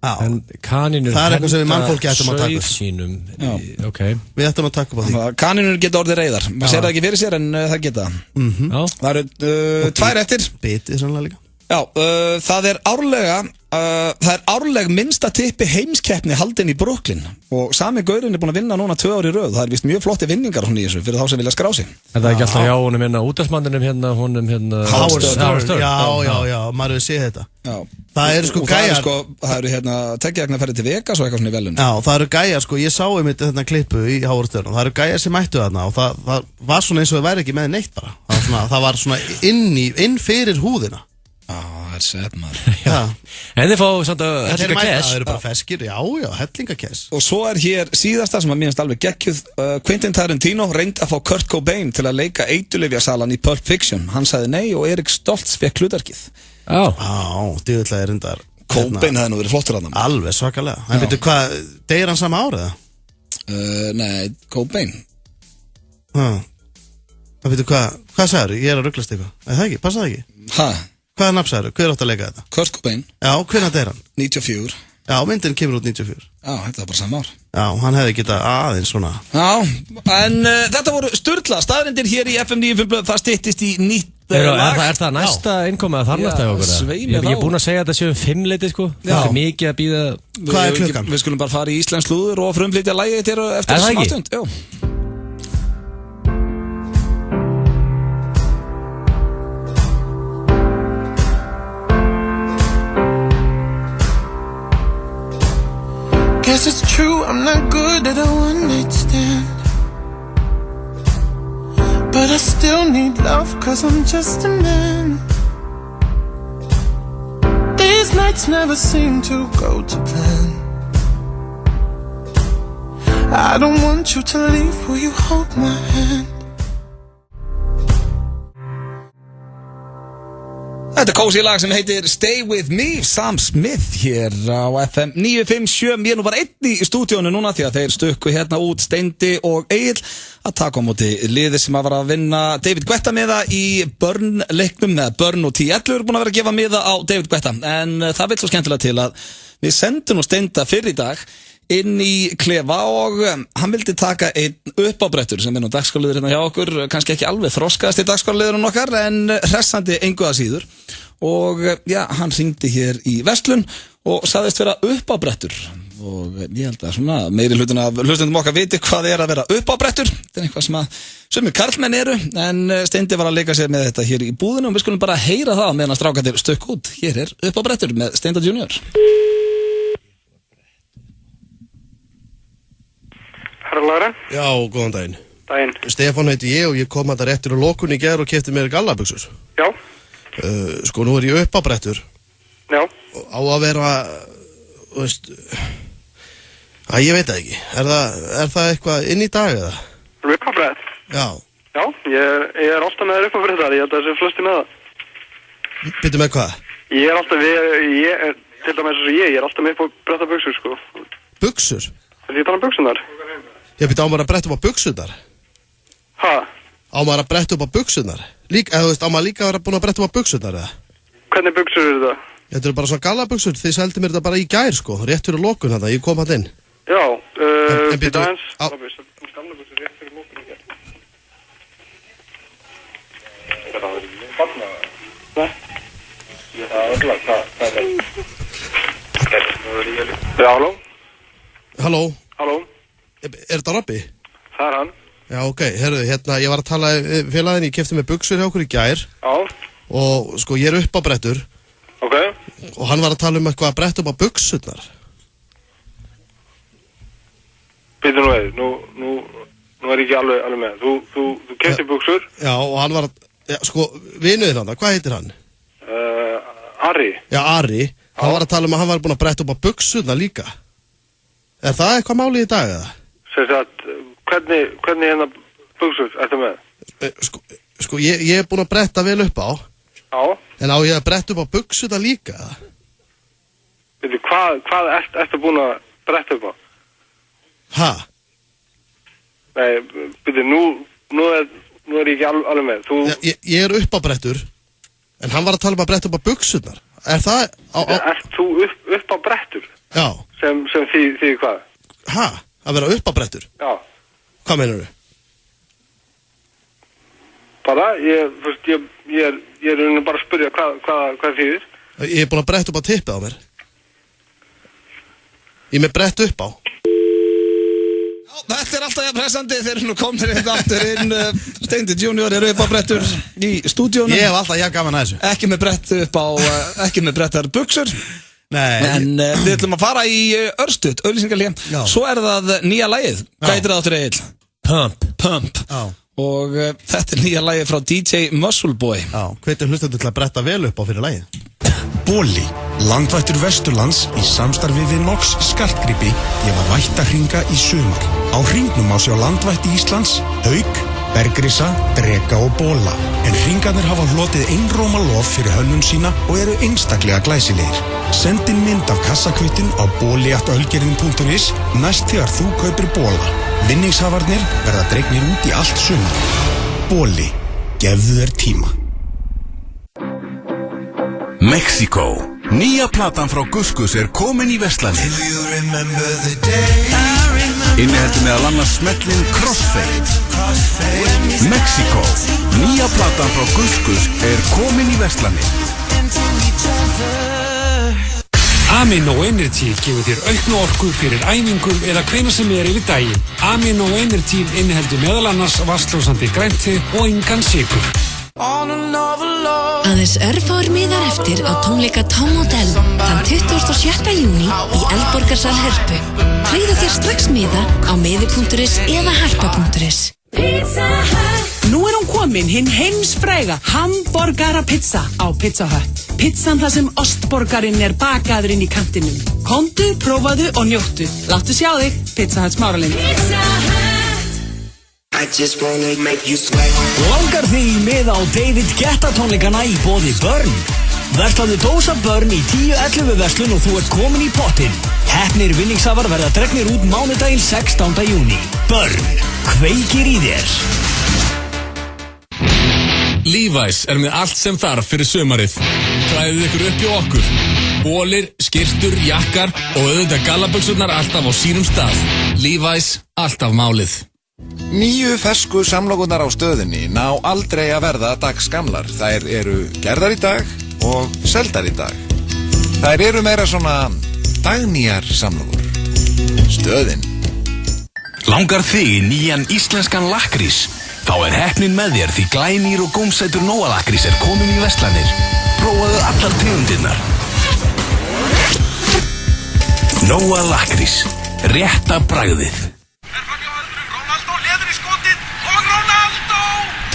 En kanínur það er eitthvað sem við mannfólki ættum að taka sínum. Okay. Við ættum að taka upp á því. Kanínur geta orðið reiðar. Maður sér það ekki fyrir sér en það geta. Það eru 2 réttir. Bitið sannlega líka. Já, það er árleg minnsta tippi heimskeppni haldin í Brooklyn og sami gaurinn er búin að vinna núna 2 ár í röð. Það er vist mjög flotti vinningar hún í þessu fyrir þá sem vilja skrá sig. Er það ekki alltaf hjá honum hérna útastmanninum honum Howard Stern? Já, maður hefur séð þetta. Já. Það eru sko gæjar. Það eru hérna tekjagna ferði til Vegas og eitthvað svona í velun. Já, það eru gæjar sko, ég sá einmitt þetta klippu í Howard Stern og það eru gæjar sem mættu þarna og það var svona eins og það væri ekki með neitt bara. Það var svona inn fyrir húðina. Það er sett maður. En þið fá samt að hellinga það eru bara feskir, já, hellinga kess. Og svo er hér síðasta sem að mér finnst alveg geggjuð. Quentin Tarantino reyndi að fá Kurt Cobain til að leika eiturlyfjasalan í Pulp Fiction. Hann sagði nei og Erik Stoltz fekk hlutverkið. Dýðlega er reyndar Cobain hefði nú verið flottur að það. Alveg svakalega. En veitu hvað, deyr hann sama árið? Nei, Cobain. En veitu hvað sagður? Ég er að rugglast eitthvað. Það ekki, passa það ekki? Hæ? Hvaða nafn sagður? Hver átt að leika þetta? Kurt Cobain. Já, hvenær deyr hann? 94. Já, myndin kemur út 94. Já, þetta var bara sama ár. Já, hann hefði getað aðeins svona. Já, en þetta voru sturla staðrendir hér í FM 95. Það styttist í nýtt lag. Er það næsta innkomið að þar næsta okkur? Ég er búin að segja að þetta séu 5 leiti sko. Það er mikið að býða. Hvað er klukkan? Við skulum bara fara í Íslands slúður og frumflytja lagið til eftir smástund. Já. Guess it's true, I'm not good at a one-night stand. But I still need love, cause I'm just a man. These nights never seem to go to plan. I don't want you to leave, will you hold my hand? Þetta er kósí lag sem heitir Stay With Me, Sam Smith hér á FM 957. Ég er nú bara einn í stúdíónu núna því að þeir stukku hérna út Steindi og Egil að taka á móti liði sem að vera að vinna David Guetta miða í Burn-leiknum eða Burn og T11 eru búin að vera að gefa miða á David Guetta en það vil svo skemmtilega til að við sendum nú Steinda fyrir í dag inn í klefa og hann vildi taka einn uppábrettur sem er nú dagskáliður hérna hjá okkur, kannski ekki alveg þroskaðast í dagskáliðurinn okkar en hressandi engu að síður og já, hann hringdi hér í verslun og sagðist vera uppábrettur og ég held að svona meiri hlustendum okkar viti hvað að vera upp á brettur. Þetta eitthvað sem að sumir karlmenn eru, en Steindi var að leika sér með þetta hér í búðinu og við skulum bara heyra það meðan að strákarnir stökk út. Hér upp á brettur með Steinda Junior. Herralagri? Já, góðan daginn. Daginn. Stefán heiti ég og ég kom að það réttur á lokun í gær og keypti mér gallabuxur. Já. Sko, nú ég upp á brettur. Já. Á að vera, þú veist, ég veit það ekki. Er það eitthvað inn í dag eða? Upp á brett? Já. Já, ég alltaf með upp á brettar, ég held að það sé flesti með það. Býttu með hvað? Ég alltaf, til dæmis eins og ég alltaf með upp á brettabuxur, sko. Buxur? Það er bara buxunar. Ég býttu á maður að bretta upp á buxunar. Ha? Á maður að bretta upp á buxunar? Eða þú veist, á maður líka að vera búin að bretta upp á buxunar eða? Hvernig buxur eru það? Þetta eru bara svona gallabuxur, þið seldi mér þetta bara í gær sko, rétt fyrir lokun þetta, ég kom hann inn. Já, en býttu gallabuxur rétt fyrir lokun í gær. Nei? Já, halló? Halló? Halló? Er þetta Robby? Það hann. Já, ok, herruðu, hérna, ég var að tala félagin, ég kefti með buxur hjá okkur í gær. Já. Og sko, ég upp á brettur. Ok. Og hann var að tala eitthvað að bretta upp á buxurnar. Býttu nú við, nú er ég ekki alveg með. Þú kefti buxur? Já, og hann var að, sko, vinuðinn hann, hvað heitir hann? Ari. Já, Ari. Hann var að tala að hann var búin að bretta upp á buxurnar líka. Er það eitthvað máli í dag eða? Segðu að, hvernig hérna buxur ertu með? Sko, ég búin að bretta vel upp á. Já. En á ég að bretta upp á buxurnar líka? Veitu, hvað ertu búin að bretta upp á? Ha? Nei, veitu, nú er ég ekki alveg með. Ég upp á brettur, en hann var að tala að bretta upp á buxurnar. Er það... Ert þú upp á brettur? Já. Sem því hvað? Ha? Að vera upp á brettur? Já. Hvað meinar þú? Bara, ég er bara að spyrja hvað þýðir. Ég er búin að bretta upp á tippið á mér. Ég með brett upp á. Já, þetta er alltaf pressandi, þeir eru nú komnir hérna aftur inn. Steindi Junior eru upp á brettur í stúdíónu. Ég hef alltaf gaman að þessu. Ekki með brett upp á, ekki með brettar buxur. Nei. En við ætlum að fara í örstuð, auglýsingarlega. Svo er það nýja lagið. Hvað heitir það áttur Egill? Pump. Já. Og þetta er nýja lagið frá DJ Muscleboy. Já, hvetjum hlustendur til að bretta vel upp á fyrir lagið. Boli, landvættur Vesturlands í samstarfi við Nox skartgripi gefa vættarhringa í sumar. Á hringnum má sjá landvætti Íslands, hauk, bergrisa, dreka og bóla. En hringarnir hafa hlotið einróma lof fyrir hönnun sína og eru einstaklega glæsilegir. Sendin mynd af kassakvittin á boli@ölgerðin.is næst þegar þú kaupir bóla. Vinningshafarnir verða dregnir út í allt sumar. Boli, gefðu þér tíma. Mexiko. Nýja platan frá Guskus er komin í verslanir. Inniheldur meðal annars smellin Crossfade. Mexiko. Nýja platan frá Guskus er komin í verslanir. Amino Energy gefur þér auknu orku fyrir æfingum eða hvenær sem yfir daginn. Amino Energy inniheldur meðal annars vatnslósandi grænti og engan sykur. Aðeins örfáir miðar eftir á tónleika Tom Odell þann 27. júní í Eldborgarsal Hörpu. Klæðu þér strax miða á miði.is eða harpa.is. Nú er hún komin, hinn heimsfræga hamborgarapizza á Pizza Hut. Pizzan þar sem ostborgarinn er bakaður inn í kantinum. Komdu, prófaðu og njóttu. Láttu sjá þig, Pizza Hut Smáralind. Langar þig í miða á David Guetta tónleikana í boði Burn? Verslaðu dósa Burn í 10-11 verslun og þú ert komin í pottinn. Heppnir vinningshafar verða dregnir út mánudaginn 16. júní. Burn, kveikir í þér. Levi's er með allt sem þarf fyrir sumarið. Klæðið ykkur upp hjá okkur. Bólir, skyrtur, jakkar og auðvitað gallabuxurnar alltaf á sínum stað. Levi's, alltaf málið. Nýju fersku samlokurnar á stöðinni ná aldrei að verða dagsgamlar. Þær eru gerðar í dag og seldar í dag. Þær eru meira svona dagnýjar samlokur. Stöðin. Langar þig í nýjan íslenskan lakkrís? Þá heppnin með þér því glænýr og gómsætur Nóa lakkrís komin í verslanir. Prófaðu allar tegundirnar. Nóa lakkrís. Rétta bragðið.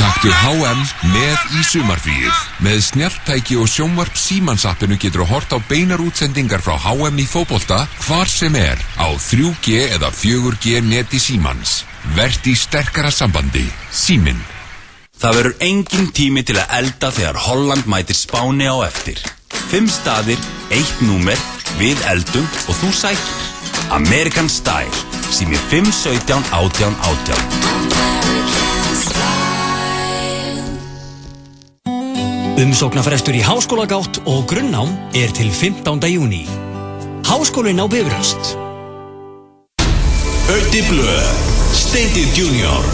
Taktu HM með í sumarfríið. Með snjalltæki og sjónvarp Símans-appinu getur hort á beinar útsendingar frá HM í fótbolta hvar sem á 3G eða 4G neti Símans. Vert í sterkara sambandi. Síminn. Það verður engin tími til að elda þegar Holland mætir Spáni á eftir. 5 staðir, 1 númer, við eldum og þú sækir. American Style. Sími 517 18 18. Umsóknarfrestur í háskólagátt og grunnnám til 15. júní. Háskólinn á Bifröst. Öddi Blöð, Steindi Junior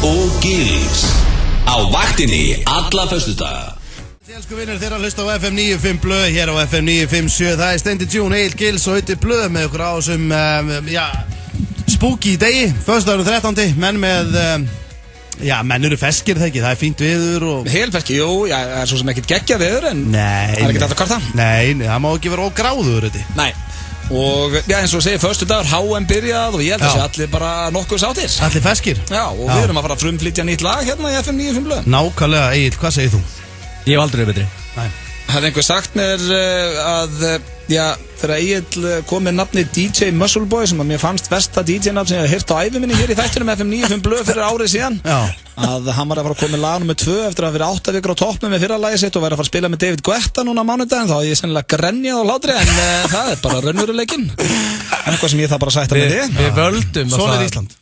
og Gils. Á vaktinni alla föstudaga. Elsku vinnir þeirra hlusta á FM 95 Blöð hér á FM 957. Það Steindi Junior, Egil Gils og Öddi Blöð með okkur á þessum spooky degi, föstudagur 13. Menn með menn eru feskir það ekki, það fínt viður og... Helfeskir, jú, það svo sem ekkert geggja viður en Nei, það ekki þetta kvarta. Nei, það má ekki vera ógráður þetta. Nei, og eins og segir föstudagur, HM byrjað og ég held að sé allir bara nokkuð sáttir. Allir feskir. Já, og við erum að fara að frumflytja nýtt lag hérna í FM 95 Blöð. Nákvæmlega, Egil, hvað segir þú? Ég hef aldrei betri. Nei. Það einhver sagt mér að þegar Egil kom með nafni DJ Muscle Boy sem að mér fannst versta DJ-nafn sem ég hef heyrt á ævi minni hér í þættunum FM 95 Blöð fyrir árið síðan. Að hann var að fara að koma með lag nr. 2 eftir að vera 8 vikur á toppnum með fyrra lagið sitt og væri að fara að spila með David Guetta núna á mánudaginn. Þá ég sennilega grenjað á hlátri en það bara raunveruleikinn. Eitthvað sem ég það bara sætta með þig.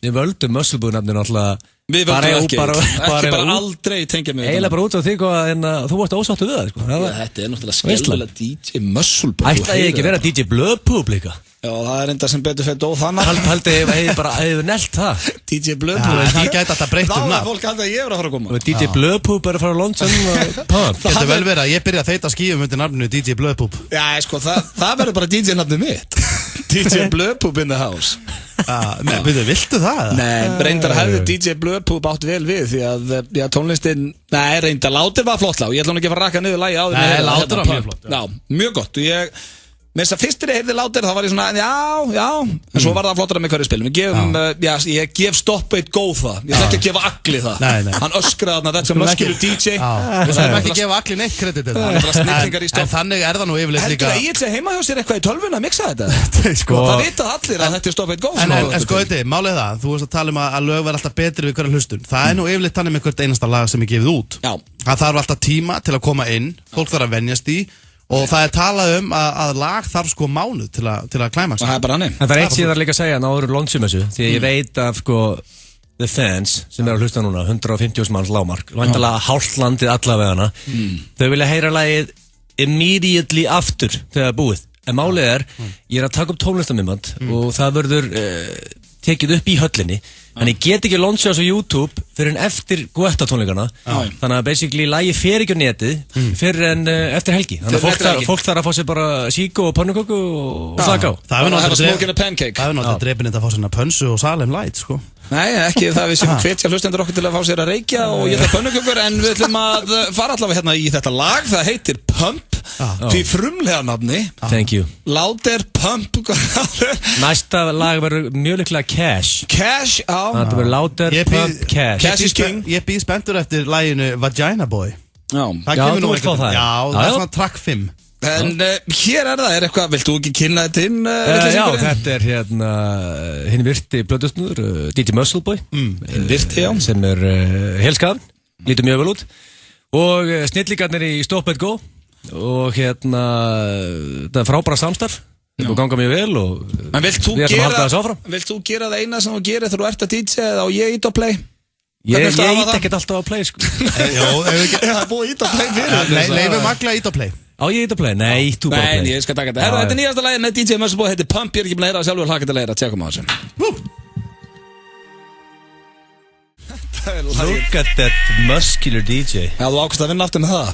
Við völdum Muscle Boy nafninu alltaf. Við völdum ekki bara aldrei tengja mig. Eiginlega bara út á þig og þú varst ósáttu við það sko. Þetta náttúrulega skelvilega DJ Muscle Boy. Ætlaði ég ekki vera DJ Blöðpúb líka? Já, það enda sem betur fyrir dóð þannig. Haldið hefur nelt það. DJ Blöðpúb. Það gæti alltaf breytt nafn. Þá fólk haldið að ég að fara að koma. DJ Blöðpúb er að fara á London og pub. Getur vel verið að ég byrja að þeita skífum undir nafninu DJ Blöðpúb. Já, sko, það verður bara DJ nafnið mitt. DJ Blöðpúb in the house. Viltu það? Nei, reyndar hefði DJ Blöðpúb átt vel við því að tónlistin, reyndar Látur var flott lag og ég ætla hún ekki að fara að rakka niður lagi áður. Nei, Látur var mjög flott. Já, mjög gott og með þess að fyrstir ég heyrði Látur þá var ég svona, já en svo var það flottara með hverju spilum ég gef Stopp 1 góð það ég ætla ekki að gefa Agli það hann öskraði þarna þetta sem öskuru DJ við þarfum ekki að gefa Agli neitt kredit en þannig það nú yfirleitt líka heldur að ég ætla heima hjá sér eitthvað í tölvun að mixa þetta það vitað allir að þetta Stopp 1 góð en sko þetta, málið það, þú veist að tala að lög verða alltaf betri við hverja hlustun það nú yfirleitt þannig með hvert einasta lag sem ég gefið út það þarf alltaf tíma til að koma inn fólk þarf að venjast í og það talað að lag þarf sko mánuð til að klæmast. Það bara hannig. En það eitt sem ég þarf líka að segja náður launchum þessu því að ég veit af sko the fans sem að hlusta núna 150 manns lágmark vandalega hálft landið allavegana þau vilja heyra lagið immediately aftur þegar búið en málið ég að taka upp tónlistamimand og það verður tekið upp í höllinni en ég get ekki launcha þessu á YouTube fyrir en eftir Guetta tónleikana þannig að basically lagi fer ekki á netið fyrir en eftir helgi þannig að fólk þarf að fá sér bara síku og pönnuköku og slaka á það er náttúrulega drepinn þetta að fá sér pönsu og Salem Light sko Nei, ekki það við sem hvetja hlustendur okkur til að fá sér að reykja og geta pönnukökur en við ætlum að fara allavega hérna í þetta lag það heitir Pump því frumlega nafni Thank you Látur Pump Næsta lag verður mjög líklega Cash Það verður Látur Pump Cash Cash is king Ég býð spenntur eftir laginu Vagina Boy Já, þú vilt fá það Já, það er svona track 5 En hér er eitthvað, vilt þú ekki kynna þetta inn? Já, þetta er hérna hinn virti blöðustnur DJ Muscle Boy virti, já sem er helskaðan, lítur mjög vel út og snillíkarnir í Stop and Go og hérna það er frábæra samstarf þetta ganga mjög vel og við erum að halda þessu áfram Vilt þú gera það eina sem þú gerir þegar þú ert að DJ eða á ég ít á play? Ég ít ekkert alltaf á play sko Það er búið ít á play fyrir Leifum Agli ít á play Á ég ít á play? Nei, þú bara play Nei, ég skal taka þetta Þetta er nýjasta lagið með DJ Muscle Boy Þetta er Pump, ég er ekki búin að heyra sjálfur hlakka til að heyra Tjekkum á þessu Look at that muscular DJ. Já, þú ákvæmst að vinna aftur með það.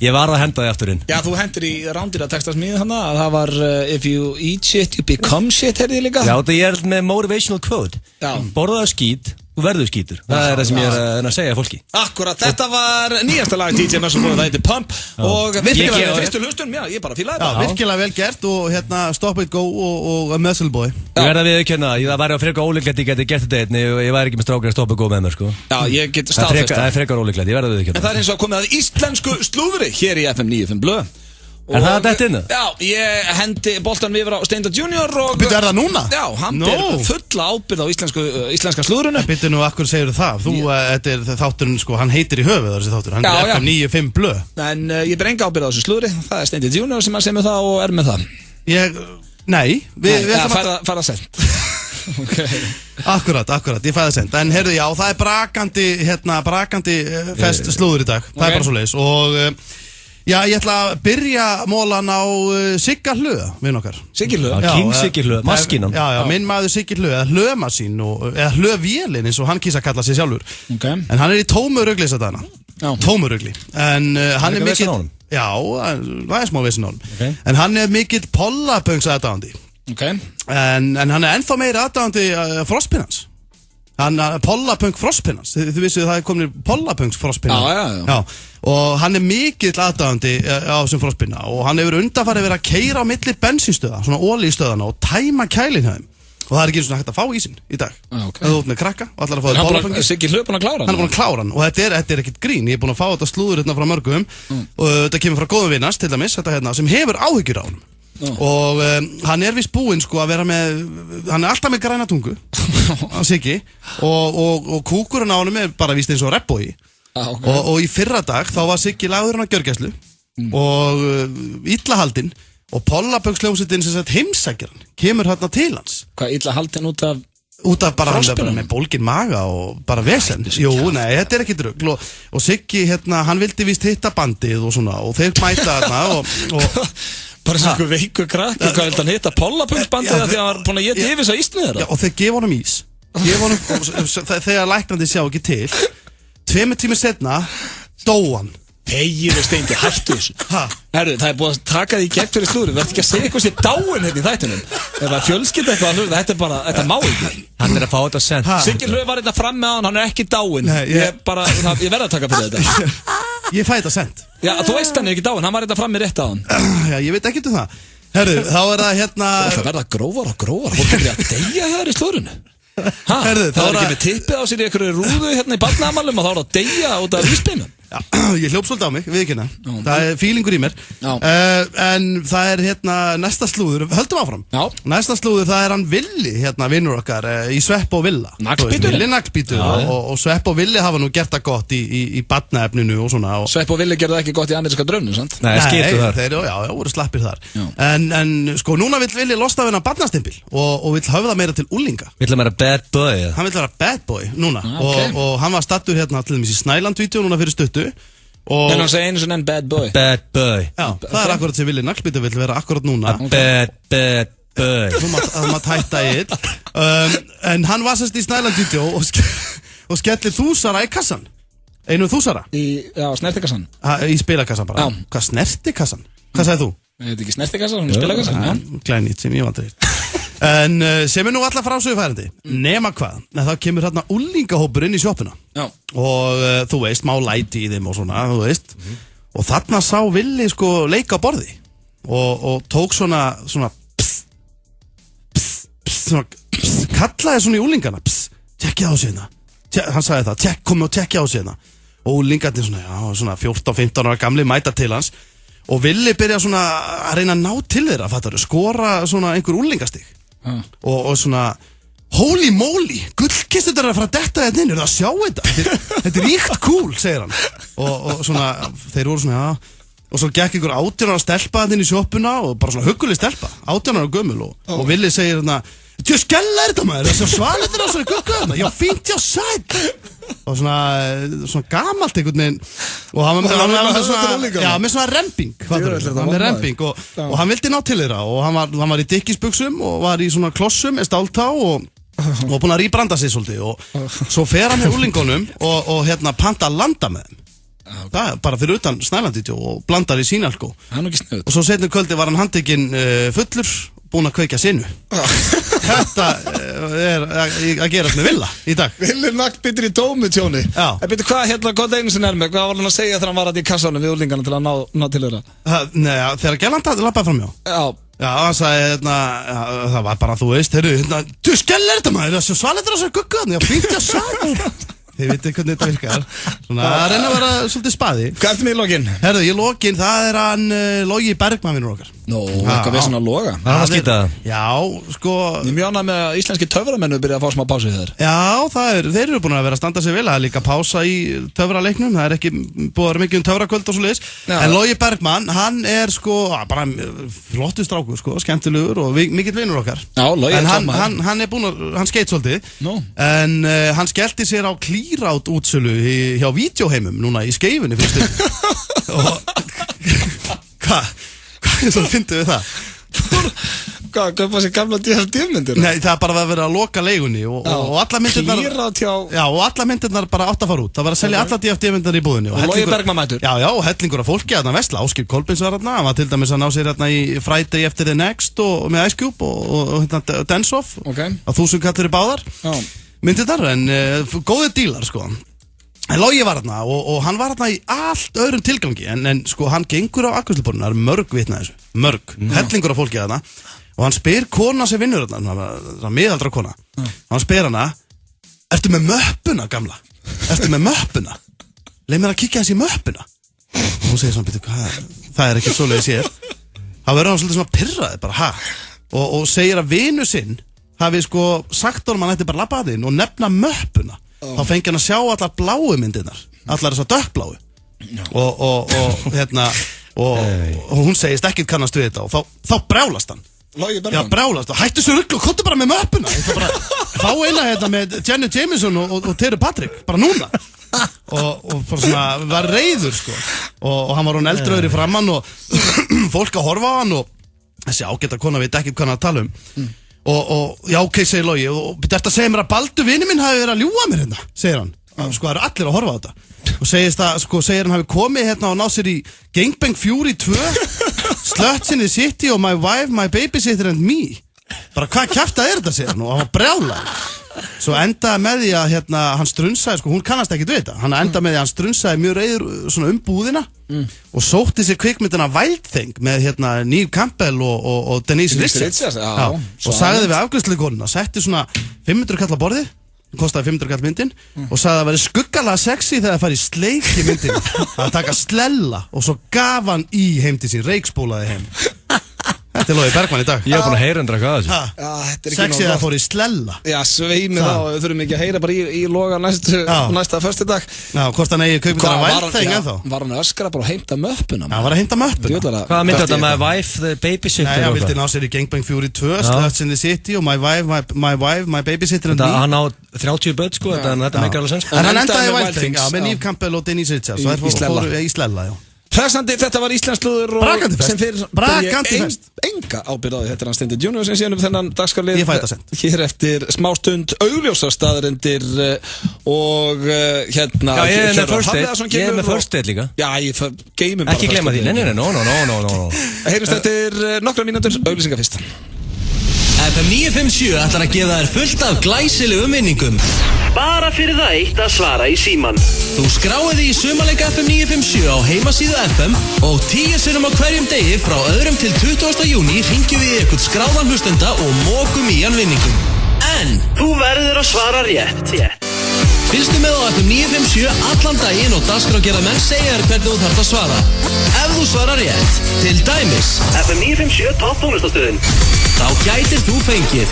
Ég var að henda þig aftur inn. Já, þú hendur í rándýra textasmíði hana. Það var if you eat shit, you become shit, heyrði ég líka. Já, það er með motivational quote. Já. Borðaðu skít, þú verður skítur. Það er það sem ég er að segja fólki. Akkurat, þetta var nýjasta lag DJ Mösson búið, það heitir Pump. Og virkilega fyrstu hlustum, já, ég bara fílaði þetta. Já, virkilega vel gert og hérna Stop It Go og Muscle Boy. Ég verði að viðurkenna, það væri á frekar ólíklegt ég geti gert þetta einni og ég væri ekki með strákar að Stop It Go með mér, sko. Já, ég get staðfest það. Það er frekar ólíklegt, ég verði að viðurkenna. En það er eins og komið að íslensku slúðri hér í FM 95 Blö. Er það þetta innu? Já, ég hendi boltan við yfir á Steindar Junior og... Býttu, er það núna? Já, hann ber fulla ábyrgð á íslenska slúðrunu. Býttu nú, akkur segir það? Þú, þetta er þátturinn, sko, hann heitir í höfuð þessi þáttur. Hann er FM 95 Blö. En ég ber enga ábyrgð á þessu slúðri. Það er Steindar Junior sem er með það og er með það. Nei, við fara sent. Akkurat, ég fæði það sent. En heyrðu, já, það er brakandi fest slúður í dag. Það er bara svoleiðis og... Já, ég ætla að byrja mólan á Sigga Hlöða, vinn okkar. Siggi Hlöða? King Siggi Hlöða, maskinan. Já, minn maður Siggi Hlöða, hlöðmasín, eða hlöðvélin eins og hann kýsa að kalla sig sjálfur. Okay. En hann er í tómurugli þess að dana. Tómurugli. En hann er mikill... Já, það er smá vissin á hann. Okay. En hann er mikill pollapöngs aðdáðandi. Okay. En hann er ennþá meiri aðdáðandi Frostpinnans. Hann pollapöng Frostpinnans. Þið vissu það er komin pollapöngs Frostpinna. Já. Og hann er mikill aðdáðandi á þessum Frostpinna og hann hefur undanfarið verið að keyra á milli bensínstöða, svona olíustöðana og tæma kælinn hjá þeim. Og það er ekki svona hægt að fá ísinn í dag. Okay. Það er út með krakka og allar að fá þetta pollapöngi. Siggi Hlöð búinn að klára hann? Hann er búinn að klára hann og þetta er ekkert grín. Ég er búinn að fá þetta slúður hérna frá mörgum og þetta kemur frá góðum vinnast til dæmis, þetta hérna, sem hefur áhyggjur á honum. Og hann er vist búinn sko að vera með, hann er alltaf með græna tungu á Siggi og kúkurinn á honum er bara vist eins og reppbói. Og í fyrra dag þá var Siggi lagður hann á gjörgæslu og illa haldinn og pollapöngsljómsveitin sem sagt heimsækir hann kemur hérna til hans. Hvað illa haldinn út af? Út af bara hann með bólgin maga og bara vesen. Jú, nei, þetta er ekki drugl og Siggi hérna, hann vildi vist hitta bandið og svona og þeir mæta hérna og bara svona einhver veikur krakk, hvað vildi hann hitta pollapöngsbandið því að hann var búinn að geta yfir þess að ísni þeirra? Já, og þeir gefa honum ís. Þegar læknandi sjá ekki til 2 tímar setna dó hann. Þegiðu Steindi, hættu þessu. Herru, það er búið að taka því í gegn fyrir slúður. Við verðum ekki að segja eitthvað sér dáin hérna í þættinum. Ef það er fjölskylda eitthvað, þetta er bara, þetta má ekki. Hann er að fá þetta sent. Siggi Hlöð var hérna fram með hann er ekki dáin. Ég verð að taka fyrir þetta. Ég fæ þetta sent. Já, þú veist hann er ekki dáin, hann var hérna fram með rétt á hann. Já, ég veit ekki um það. Herru, þá er það hérna... Það verða grófar og grófar. Fólk er að deyja hér í slúðurinu. Það er ekki með tippið á sér í einhverju rúðu hérna í barnaamælum og þá er að deyja út af ísbeinum. Já, ég hljóp svolítið á mig, við ekki hérna. Það er fílingur í mér. En það er hérna næsta slúður, höldum áfram. Næsta slúður, það er hann Villi, hérna vinnur okkar í Svepp og Villa. Naglbítur. Villi Naglbítur og Svepp og Villi hafa nú gert það gott í barnaefninu og svona. Svepp og Villi gerði það ekki gott í ameríska draumnu, sant? Nei, skiltu þar. Já, voru slappir þar. En sko, núna vill Villi losna af hennar barnastimpil og vill höfða meira til úlinga. Vill hann vera bad boy? Hann vill vera bad boy núna og hann var stattur hérna til dæmis í Snæland-vídeó núna fyrir stuttu. En hann segi einu svona en bad boy. Bad boy. Já, það er akkurat sem Villi Naglbítur vill vera akkurat núna. Bad boy. Þú maður tætta í en hann var sérst í Snæland-vídeó og skellir þúsara í kassan. Einu þúsara. Já, snertikassan. Í spilakassan bara. Hvað snertikassan? Hvað sagði þú? Ég veit ekki snertikassan, hún er spilakassan. Glænýtt sem ég vant að En sem er nú alla frásögufærandi nema hvað, þá kemur hérna úlingahópur inn í sjoppuna og þú veist, má læti í þeim og svona, þú veist og þarna sá Villi sko leika á borði og tók svona kallaði svona í úlingana tekkja á sig hérna, hann sagði það komi og tekkja á sig hérna og úlingarnir svona 14-15 ára gamli mæta til hans og Villi byrja svona að reyna að ná til þeirra, fattar, skora svona einhver úlingastig og svona holy moly, gullkistur er að fara að detta þetta inn, eru það að sjá þetta? Þetta er ríkt cool, segir hann og svona, þeir voru svona og svo gekk einhver 18 ára stelpa þetta inn í sjoppuna og bara svona hugguleg stelpa 18 ára gömul og Villi segir hérna tjó skella er þetta maður, þessi svalendur á svona gugga þarna, já fínt já sætt og svona gamalt einhvern veginn og hann var með svona remping og hann vildi ná til þeirra og hann var í dikkisbuxum og var í svona klossum með stáltá og og búin að rýbranda sig svolítið og svo fer hann með úlingunum og hérna panta að landa með þeim. Það er bara fyrir utan Snælandítjó og blandar í sínalkó. Og svo setnum kvöldi var hann handtekinn fullur, búin að kveikja sinu. Þetta að gerast með Villa í dag. Villi nagt bitur í dómu tjóni. Já. Býttu hvað Einarsson með, hvað var hann að segja þegar hann var að í kassanum við úlingana til að ná til þeirra? Nei, þegar Gelland lappaði framjá. Já, hann sagði, það var bara, þú veist, du skellir þetta maður, það er svo svalir þessar guggaðni, ég fengt ég að sagja. Þið vitið hvernig þetta virkar. Svona að reyna að vera svolítið spaði. Hvað ertu með í lokin? Herðu, í lokin, það er hann Logi Bergmann vinnur okkar. Nó, eitthvað við svona loga. Það var skýtað. Já, sko. Ég mjóna með að íslenski töframennu byrja að fá smá pásu í þeir. Já, þeir eru búin að vera að standa sig vel. Það er líka pása í töfraleiknum. Það er ekki búið að vera mikið töfrakvöld og svo leiðis. En Logi Bergmann, hann er sko bara flottur strákur, sko, skemmtilegur og mikill vinnur okkar. Já, Logi er tómar. Hann er búin að, hann skeit svolítið. En hann skellti sér á Clearout útsölu hjá vídeóheimum núna í Skeifunni fyrir stund. Hvað er svo að finna við það? Hvað, kaupa sér gamla DFD-myndir? Nei, það er bara að vera að loka leigunni og alla myndirnar. Clearout hjá... Já, og alla myndirnar bara átt að fara út. Það var að selja alla DFD-myndir í búðinni. Og Logi Bergmann mætur? Já, og hellingur af fólki að vesla. Áskil Kolbins var hérna. Hann var til dæmis að ná sér hérna í Friday After the Next og með Ice Cube og hérna Dance Off. Á 1000 kallir í báðar. Myndirnar, en góðir dílar, sko. En Logi var hérna og hann var hérna í allt öðrum tilgangi en sko hann gengur á afgreiðsluborðinu, það er mörg vitna þessu, hellingur af fólki hérna og hann spyr kona sem vinnur hérna, það er miðaldra kona og hann spyr hana, ertu með möppuna gamla? Ertu með möppuna? Leið mér að kíkja hans í möppuna og hún segir svona, það er ekki svoleiðis ég þá verður hann svolítið svona pirraði bara, og segir að vinu sinn hafi sko sagt honum hann ætti bara labba að þinn og nefna möppuna þá fengi hann að sjá allar bláu myndirnar allar þessar dökkbláu og hérna og hún segist ekkert kannast við þetta og þá brjálast hann já brjálast og hættu svo rugl og kontu bara með möppuna þá eina hérna með Janet Jameson og Terry Patrick bara núna og bara svona var reiður sko og hann var hún eldröður í framann og fólk að horfa á hann og þessi ágæta kona veit ekkert hvað hann að tala um og já, ok, segir Logi og þetta segir mér að Baldur vinur minn hafi verið að ljúga mér hérna, segir hann sko, það eru allir að horfa á þetta og segist að, sko, segir hann hafi komið hérna og náð sér í Gangbang Fury 2 Sluts in the City og My Wife, My Babysitter and Me bara hvað kjafta þetta, segir hann og hann var brjálað svo endaði með því að hérna, hann strunsaði, sko, hún kannast ekkert við þetta hann endaði með því að hann strunsaði mjög reiður svona búðina og sótti sér kvikmyndina Wild Thing með hérna Neve Campbell og Denise Richards og sagði við afgreiðslukonuna setti svona 500 kall á borðið kostaði 500 kall myndin og sagði að það væri skuggalega sexy þegar það færi sleik í myndin að taka slella og svo gaf hann í heim til sín, reikspólaði heim Þetta Logi Bergmann í dag. Ég hef búin að heyra hvað þessu. Sexið að fór í slella. Já, sveimi þá, við þurfum ekki að heyra bara í Loga næsta föstudag. Já, hvort hann eigi kaupið þar að Wild Thing ennþá. Var hann öskra bara að heimta möppuna? Já, var að heimta möppuna. Hvað myndi þetta með Wife, the Babysitter? Nei, hann vildi ná sér í Gangbang Fury 2, Sluts in the City og My Wife, My Babysitter and Me. Hann á 30 börn sko, þetta meikar alveg sens. En hann endaði í Wild Thing, með Neve Campbell og Denise Richards og þeir fóru í slella, já. Pressandi, þetta var Íslandslúður og sem fyrir enga ábyrð á því. Þetta er hann Steindi Junior sem séum þennan dagskarlið. Ég fæ þetta sent. Hér eftir smástund augljósar staðarindir og hérna. Já, ég er með first date líka. Já, ég geymum bara. Ekki gleyma því, nei, no. Heyrjumst eftir nokkra mínútur, auglýsingar fyrst. FM 957 ætlar að gefa þér fullt af glæsilegum minningum. Bara fyrir það eitt að svara í síman. Þú skráið í sumarleik FM 957 á heimasíðu FM og 10 sinnum á hverjum degi frá 2. til 20. júní hringjum við ykkur skráðan hlustenda og mókum í hann vinningum. En þú verður að svara rétt. Fylgstu með á FM 957 allan daginn og dagskrárgerðarmenn segja þér hvernig þú þarft að svara. Ef þú svarar rétt, til dæmis FM 957 topp tónlistastöðin, þá gætir þú fengið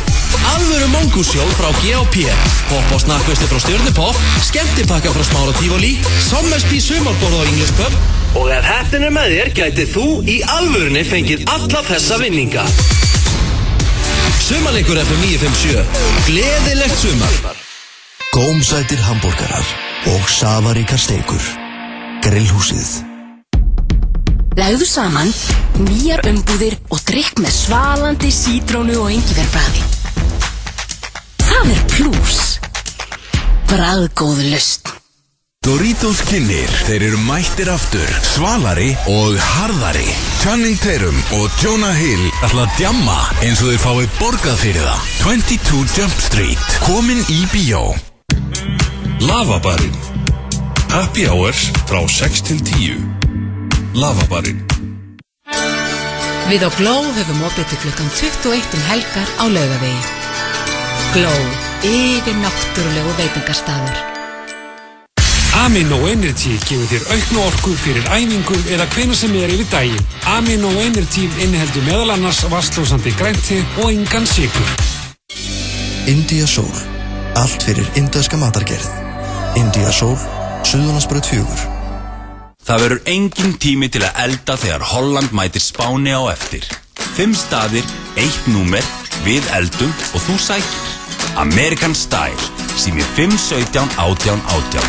alvöru mongúsjól frá G.O.P, Pop og snakkveisti frá Stjörnupopp, skemmtipakka frá Smára Tívolí, Sommersby sumarborð á English Pub og ef heppnin með þér gætir þú í alvörunni fengið alla þessa vinninga. Sumarleikur FM 957, gleðilegt sumar. Gómsætir hambúrgarar og safaríkar steikur. Grillhúsið. Lagðu saman nýjar umbúðir og drykk með svalandi sítrónu og engiferbragði. Það plús. Bragðgóð lausn. Doritos kynnir, þeir eru mættir aftur, svalari og harðari. Channing Tatum og Jonah Hill ætla að djamma eins og þeir fáið borgað fyrir það. 22 Jump Street, komin í bíó. Lavabarinn. Happy hours frá 6 til 10. Lavabarinn. Við á Glow höfum opið til klukkan 21 helgar á Laugavegi. Glow, yfir náttúrulegu veitingastaður. Amino Energy gefur þér aukna orku fyrir æfingu eða hvenær sem yfir daginn. Amino Energy inniheldur meðal annars vatnslósandi grænti og engan sykur. India Soul. Allt fyrir indverska matargerð. India Soul, Suðurlandsbraut 4. Það verður engin tími til að elda þegar Holland mætir Spáni á eftir. 5 staðir, 1 númer, við eldum og þú sækir. American Style, sími 5 17 18 18.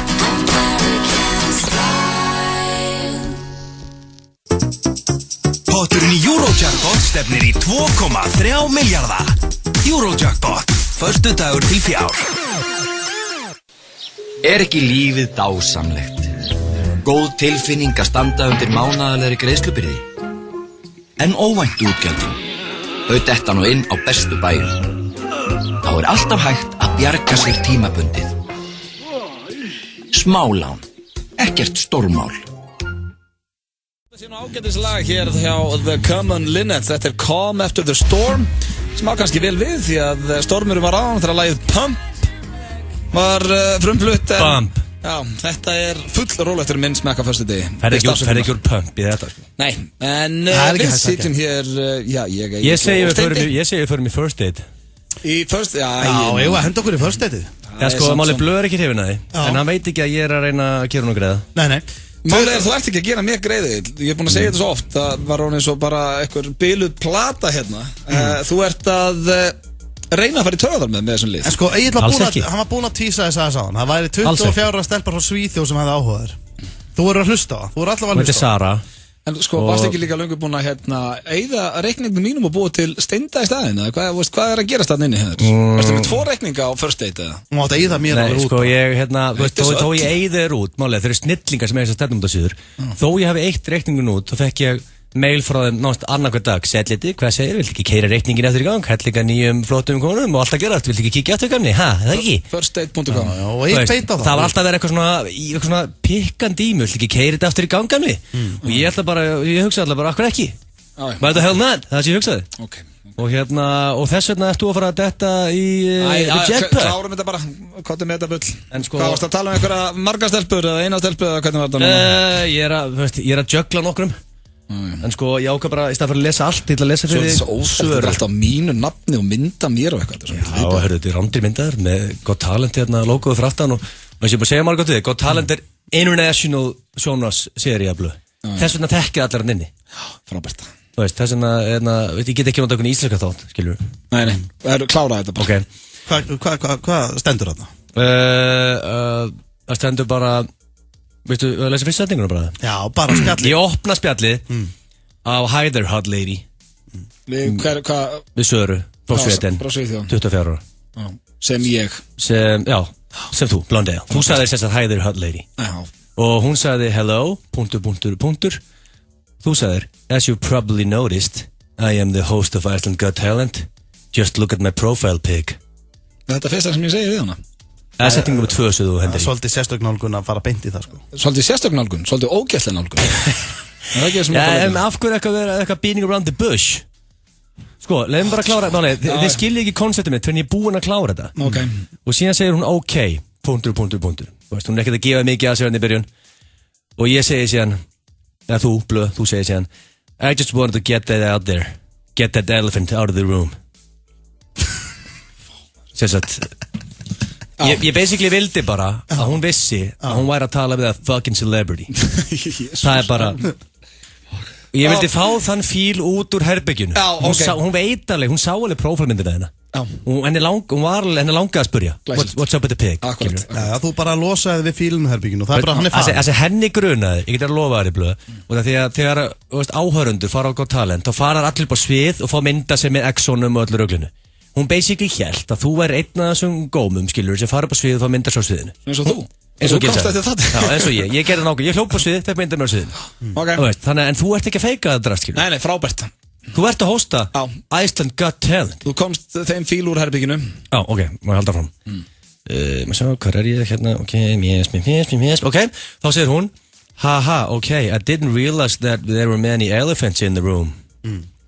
Potturinn í Eurojackpot stefnir í 2,3 milljarða. Eurojackpot, föstudagur til fjár. Ekki lífið dásamlegt? Góð tilfinning að standa undir mánaðarlegri greiðslubyrði? En óvænt útgjöldin? Þau detta nú inn á bestu bæjum. Þá alltaf hægt að bjarga sér tímabundið. Smálán, ekkert stórmál. Það sé nú ágætislag hér hjá The Common Linnets. Þetta Calm After the Storm, sem á kannski vel við því að stormurum var án þegar lagið Pump var frumflutt. Pump. Já, þetta full ról eftir minn smekka fyrstu degi. Ferði ekki úr Pump í þetta sko. Nei, en við sitjum hér, Ég segi við förum í First Date. Í First, já, ég var að henda okkur í First Date. Já, sko, Máli Blöð ekki hrifin að því. En hann veit ekki að ég að reyna að gera hún greiða. Nei. Máli þú ert ekki að gera mér greiði. Ég búin að segja þetta svo oft. Það var hún eins og bara einhver biluð plata hérna. Þú ert að reyna að fara í töðar með þessum lið. En sko, hann var búinn að tísa þess aðeins á hann. Það væri 24 stelpar frá Svíþjóð sem hefði áhugaður. Þú voru að hlusta á það. Þú voru allavega að hlusta á það. Sara. En sko, varst ekki líka löngu búinn að eyða reikningum mínum og búið til steinda í staðinn? Hvað að gerast þarna inni hér? Varstu með 2 reikninga á First Date eða? Þú mátt að eyða mér alveg út. Nei, sko, ég, þó ég eyði þér út, málega, þeir eru snillingar sem þess að stefnumundasíður. Þó ég hafi eytt reikningun út, þá fekk ég mail frá þeim náttúrulega annarkvæð dag. Sætliti, hvað segir, vilt ekki keyra reikningin eftir í gang? Hellinga nýjum flottum konum og allt að gera. Vilt ekki kíkja eftir gamni? Það ekki? Firstdate.com. Og ég beita það. Það var alltaf verið eitthvað svona pikkandi í mig. Vilt ekki keyra þetta eftir í gang gamni? Og ég hugsaði alltaf bara, akkur ekki? Var þetta hell mad? Það sem ég hugsaði. Og þess vegna ertu að fara að detta í jetpack. Klárum þetta bara, hvað með þetta bull? Hvað varst að tala um einhverja marga stelpur eða eina stelpu eða hvernig var þetta núna? Ég er að juggla nokkrum. En sko, ég ákvað bara, í stað fyrir að lesa allt, ég ætla að lesa fyrir Svo þetta er alltaf mínu nafni og mynda mér og eitthvað. Já, hörru, þetta er randir myndaðar með Got Talent hérna, logoðu fyrir aftan og ég sé bara að segja margótt við, Got Talent er international sjónvarssería blöð. Þess vegna þekkir allar hann inni. Frábært. Þú veist, þess vegna, ég get ekki notað einhvern íslenska þátt, skilur. Nei, kláraði þetta bara. Ok. Hvað stendur þarna? Það stendur bara... Veistu, að lesa fyrst setninguna bara? Já, bara spjallið. Ég opna spjallið á Hi There Hot Lady. Við Söru, frá Sveitin, 24 ára. Sem ég. Sem þú, Blondale. Þú sagði þess að Hi There Hot Lady. Og hún sagði hello, ... Þú sagðir, as you probably noticed, I am the host of Iceland Got Talent. Just look at my profile pic. Þetta fyrsta sem ég segi við hana. Það er setning nummer 2 sem þú hendur í. Svolítið sérstöknálgun að fara beint í það sko. Svolítið sérstöknálgun, svolítið ógæslega nálgun. En af hverju eitthvað beating around the bush? Sko, leiðum bara að klára þetta. Þið skiljið ekki konceptið mitt hvernig ég er búinn að klára þetta. Og síðan segir hún ok, ... Hún er ekkert að gefa mikið að sér hann í byrjun. Og ég segi síðan, eða þú segir síðan, I just wanted to get that out there. Get that elephant out of the room. Sérstætt. Ég basically vildi bara að hún vissi að hún væri að tala við að fucking celebrity. Það er bara... Ég vildi fá þann fíl út úr herbygginu. Hún veit alveg, hún sá alveg prófálmyndina hennar. Henni langaði að spyrja what's up with the pig. Þú bara losaði við fílinu herbygginu. Það er bara hann er farið. Henni grunaði, ég get að lofa þér í blöð. Og þegar áhörundur fara á Got Talent, þá fara allir upp á svið og fá mynda sig með Exxonum og öllu röglinu. Hún basically hélt að þú væri einn af þessum gómum, skilur, sem fara upp á sviðið og fá myndar á sviðinu. Eins og þú? Eins og komst eftir það? Já, eins og ég gerði nákvæmlega, ég hljóp á sviðið, fekk myndar á sviðinu. Ok. Þannig, en þú ert ekki að feika það drast, skilur? Nei, frábært. Þú ert að hósta Iceland Got Talent. Þú komst þeim fíl úr herbygginu. Já, ok, má ég halda fram. Maður sjá, hvað ég hérna? Ok, yes. Ok, þá segir hún, haha, ok, I didn't realize that there were many elephants in the room.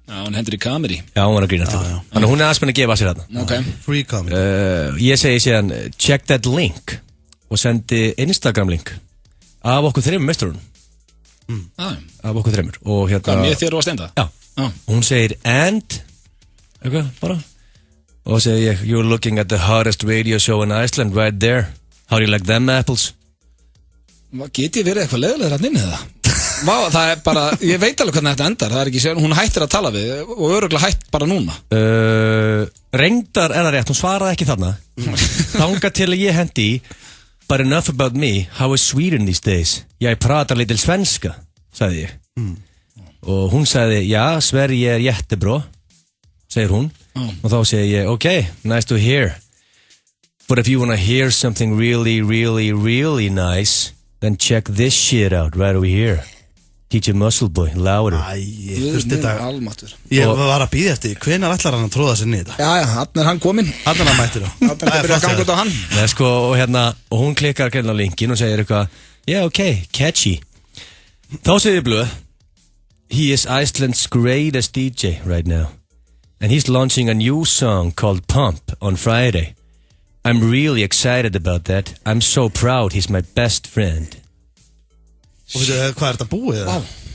Já, hún hendur í comedy. Já, hún var að grínast þetta. Þannig að hún er aðspenn að gefa sér þarna. Ok. Free comedy. Ég segi síðan, check that link og sendi Instagram link af okkur 3 meisturunum. Af okkur 3. Og hérna... Hvað, mér þér og að stenda? Já. Hún segir, and... Eitthvað, bara. Og segir ég, you're looking at the hottest radio show in Iceland right there. How do you like them apples? Get ég verið eitthvað leiðilegur hann inni það? Vá, það er bara, ég veit alveg hvernig þetta endar. Það er ekki sér, hún hættir að tala við og öruglega hætt bara núna. Reyndar er það rétt, hún svaraði ekki þarna. Þanga til að ég hendi í, but enough about me, how is Sweden these days? Ég pratar litil svenska, sagði ég. Og hún sagði, ja, Sverige er jättebra, segir hún. Og þá segir ég, okay, nice to hear. But if you wanna hear something really, really, really nice, then check this shit out right over here. DJ Muscle Boy, louder. Almatur. Ég var að býða eftir, hvenær ætlar hann að tróða sér niður? Já, hann er hann kominn. Hann er hann mættir á. Hann er að byrja að ganga út á hann. Nei, sko, og hérna, og hún klikkar hérna á linkin og segir eitthvað, yeah, okay, catchy. Þá segir Blöð, he is Iceland's greatest DJ right now. And he's launching a new song called Pump on Friday. I'm really excited about that. I'm so proud he's my best friend. Og veitu, hvað er þetta búið?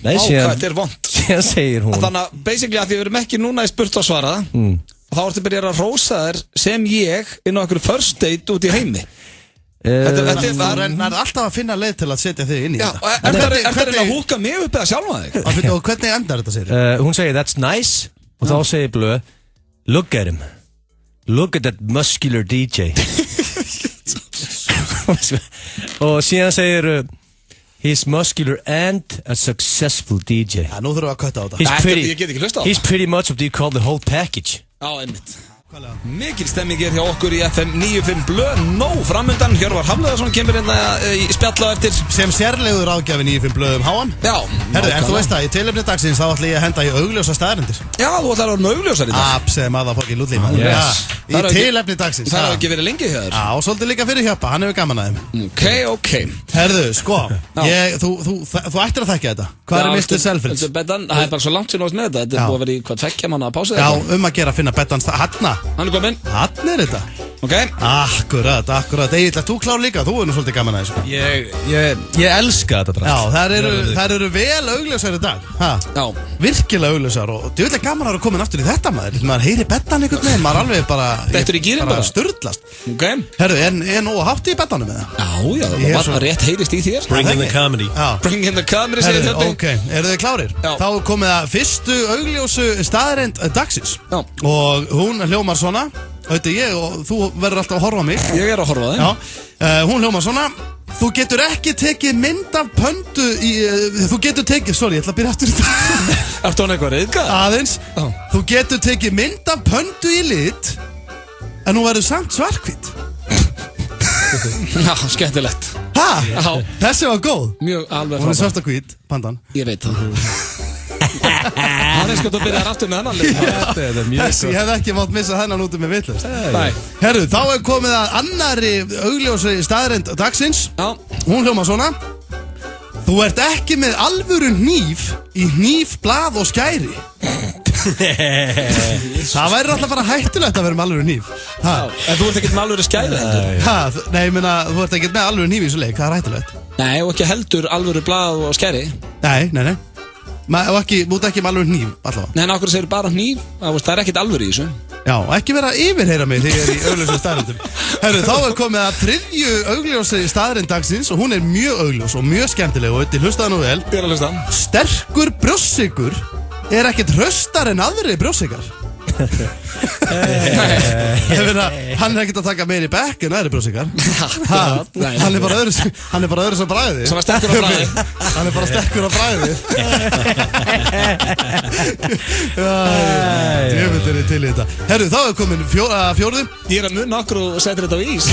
Nei, hvað þetta er vond. Síðan segir hún. Þannig að, basically, að því við erum ekki núna í spurt og svara, og þá ertu að byrja að rósa þér sem ég inn á einhverju first date út í heimi. Þetta er alltaf að finna leið til að setja þig inn í þetta. Er það að húka mig upp eða sjálfa þig? Og hvernig endar þetta sér? Hún segir, that's nice. Og þá segir Blöð, look at him. Look at that muscular DJ. Og síðan segir, he's muscular and a successful DJ. Já, nú þurfum við að kötta á þetta. Ég get ekki hlusta á það. He's pretty much what you call the whole package. Já, einmitt. Mikil stemming hjá okkur í FM 95 Blöð. Framundan, Hjörvar Hafleðarsson kemur inn í spjalla eftir. Sem sérlegur ágjafi 95 Blöð HM. Já. Herðu, en þú veist það, í tilefni dagsins þá ætla ég að henda í augljósa staðarendir. Já, þú ætlar að vera með augljósar í dag. Sem aða fokkin lútlíma. Yes. Í tilefni dagsins. Það hefur ekki verið lengi hjá þér. Já, og svolítið líka fyrir Hjöppa, hann hefur gaman að þeim. Ok. Herðu, sko, þú ættir að þekkja þetta. Hvað er Mr. Selfridge? Það er bara svo langt síðan með þetta. Þetta er búið að vera í hvað 2 mánaða pásu. Já, að gera að finna Bettans Hanna. Hann er kominn. Hann er þetta. Ok. Akkurat. Egil, þú klár líka, þú er nú svolítið gaman að þessu. Ég elska þetta drast. Já, þær eru vel augljósar í dag. Já. Virkilega augljósar og djúðlega gaman að vera komin aftur í þetta maður. Maður heyri Bettan einhvern veginn, maður alveg bara... Þetta er í gýrin bara. Sturlast. Ok. Herru, er nú hátt í Bettanum með það? Já, það var rétt heyrist í þér. Bring in the comedy. Bring in the comedy, segir þetta. Ok, eru þið klárir? Já. Þá komið að fyrstu augljósu staðreynd dagsins. Já. Og hún hljómar svona. Auðvitað ég og þú verður alltaf að horfa á mig. Ég er að horfa á þig. Já, hún hljómar svona. Þú getur ekki tekið mynd af pöndu í... Þú getur tekið... Sorry, ég ætla að byrja aftur í þetta. Ertu hún eitthvað reyðgað? Aðeins. Þú getur tekið mynd af pöndu í lit, en hún verður samt svarhvít. Já, skemmtilegt. Já, þessi var góð. Mjög alveg frábær. Hún er svarthvít, pandan. Ég veit það. Hann er sko að byrja aftur með hennan leik. Þessi, ég hef ekki mátt missa hennan út með vitlaust. Herru, þá er komið að annarri augljósi staðreynd dagsins. Já. Hún hljómar svona. Þú ert ekki með alvöru hníf í hnífblað og skæri. Það væri alltaf bara hættulegt að vera með alvöru hníf. En þú ert ekkert með alvöru skæri heldur? Nei, ég meina, þú ert ekkert með alvöru hníf í þessu leik. Það er hættulegt. Nei, og ekki heldur alvöru blað og skæri? Nei. Og ekki, mútu ekki með alvöru hníf allavega. Nei, en okkur segir bara hníf. Það er ekkert alvöru í þessu. Já, ekki vera að yfirheyra mig þegar ég er í augljósum staðreyndum. Herru, þá er komið að 3. augljósi staðreynd dagsins og hún er mjög augljós og mjög skemmtileg og þetta hlustaðu nú vel. Björn að hlusta. Sterkur brjóstsykur er ekkert hraustar en aðri brjóstsykur. Hann ekkert að taka meir í bekk en aðri brjósikar. Hann bara öðru sem bragði. Svona sterkur á bragði. Hann bara sterkur á bragði. Djöfull er til í þetta. Herru, þá komin fjórði. Ég að munna okkur og setur þetta á ís.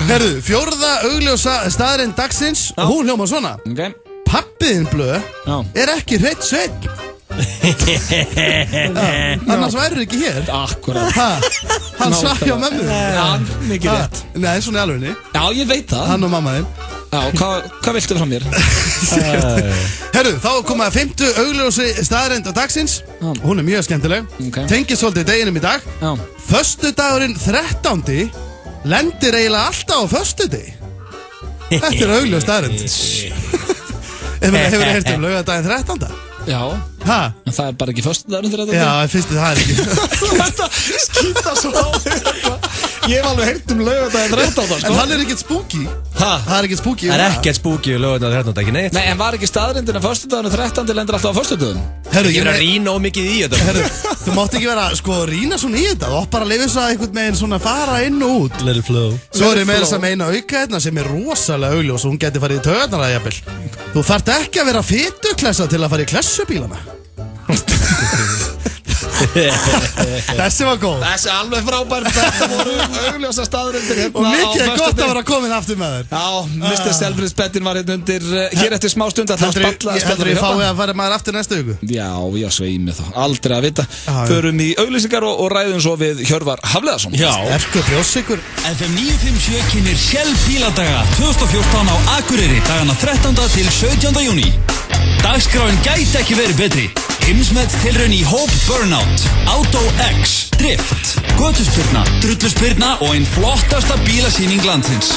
Herru, fjórða augljósa staðurinn dagsins. Og hún hljómar svona. Pappiðin blöð er ekki hreitt sveinn. Annars værið ekki hér. Akkurat. Hann svaf hjá mömmu. Já, mikið rétt. Nei, svona í alvegni. Já, ég veit það. Hann og mamma þinn. Já, hvað viltu frá mér? Herru, þá komaði 50 augljósi staðurinn dagsins. Hún er mjög skemmtileg. Tengist svolítið deginum í dag. Föstudagurinn 13. lendir eiginlega alltaf á föstudegi. Þetta er augljós staðurinn. Hefur þið heyrt laugardaginn 13? Já. En það er bara ekki föstudagurinn 13? Já, fyrstu það er ekki. Þetta skýta svo á þér. Ég hef alveg heyrt laugardaginn 13. En hann er ekkert spooky. Það er ekkert spooky. Það er ekkert spooky laugardaginn 13, ekki neitt. Nei, en var ekki staðrindin að föstudagurinn 13 lendir alltaf á föstudaginn? Herru, ég er að rýna ómikið í þetta. Herru, þú mátt ekki vera rýna svona í þetta. Þú átt bara að lifa þess að einhvern veginn svona fara inn og út. Let it flow. Svo er ég með þess að meina auka hérna sem er rosalega augljós og hún geti farið í taugarnar jafnvel. Þú þarft ekki að vera fituklessa til að fara í klessubílana. Þessi var góð. Þessi alveg frábær. Þetta voru augljósa staðurindir hérna. Og mikið er gott að vera komin aftur með þér. Já, Mr. Selfridge-bettin var hérna undir hér eftir smá stund að það Heldur ég fái að fara maður aftur næstu viku? Já, sveimi þá. Aldrei að vita. Förum í auglýsingar og ræðum svo við Hjörvar Hafleðarsson. Já. Sterkur brjósikur. FM 957 kynir Shell bíladaga 2014 á Akureyri dagana 13. til 17. júní. Dagskráin gæti ekki verið betri. Heimsmet tilraun í Hope Burnout, Auto X, Drift, götuspyrna, drulluspyrna og einn flottasta bílasýning landsins.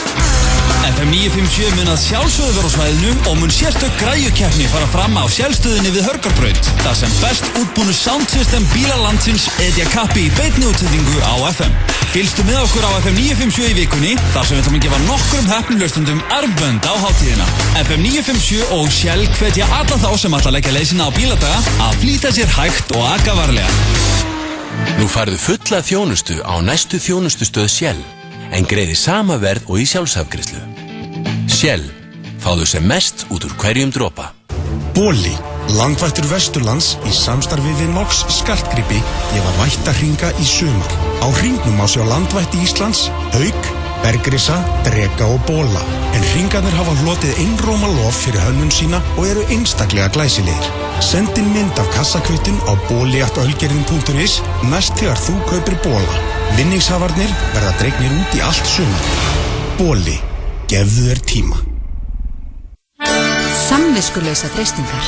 FM 957 mun að sjálfsögðu vera á svæðinu og mun sérstök græjukeppni fara fram á Shell-stöðinni við Hörgárbraut, þar sem best útbúnu soundsystem bílalandsins etja kappi í beinni útsendingu á FM. Fylgstu með okkur á FM 957 í vikunni, þar sem við ætlum að gefa nokkrum heppnulaustundum armbönd á hátíðina. FM 957 og Shell hvetja alla þá sem ætla að leggja leið sína á bíladaga að flýta sér hægt og aka varlega. Nú færðu fulla þjónustu á næstu þjónustustöð Shell, en greiði sama verð og í sjálfsafgreiðslu. Shell, fáðu sem mest út úr hverjum dropa. Boli, landvættur Vesturlands í samstarfi við Mox skartgripi gefa vættahringa í sumar. Á hringnum má sjá landvætti Íslands, hauk, bergrisa, dreka og bóla. En hringarnir hafa hlotið einróma lof fyrir hönnun sína og eru einstaklega glæsilegir. Sendin mynd af kassakvittin á boli@ölgerðin.is næst þegar þú kaupir bóla. Vinningshafarnir verða dregnir út í allt sumar. Boli, gefðu þér tíma. Samviskulausa freistingar.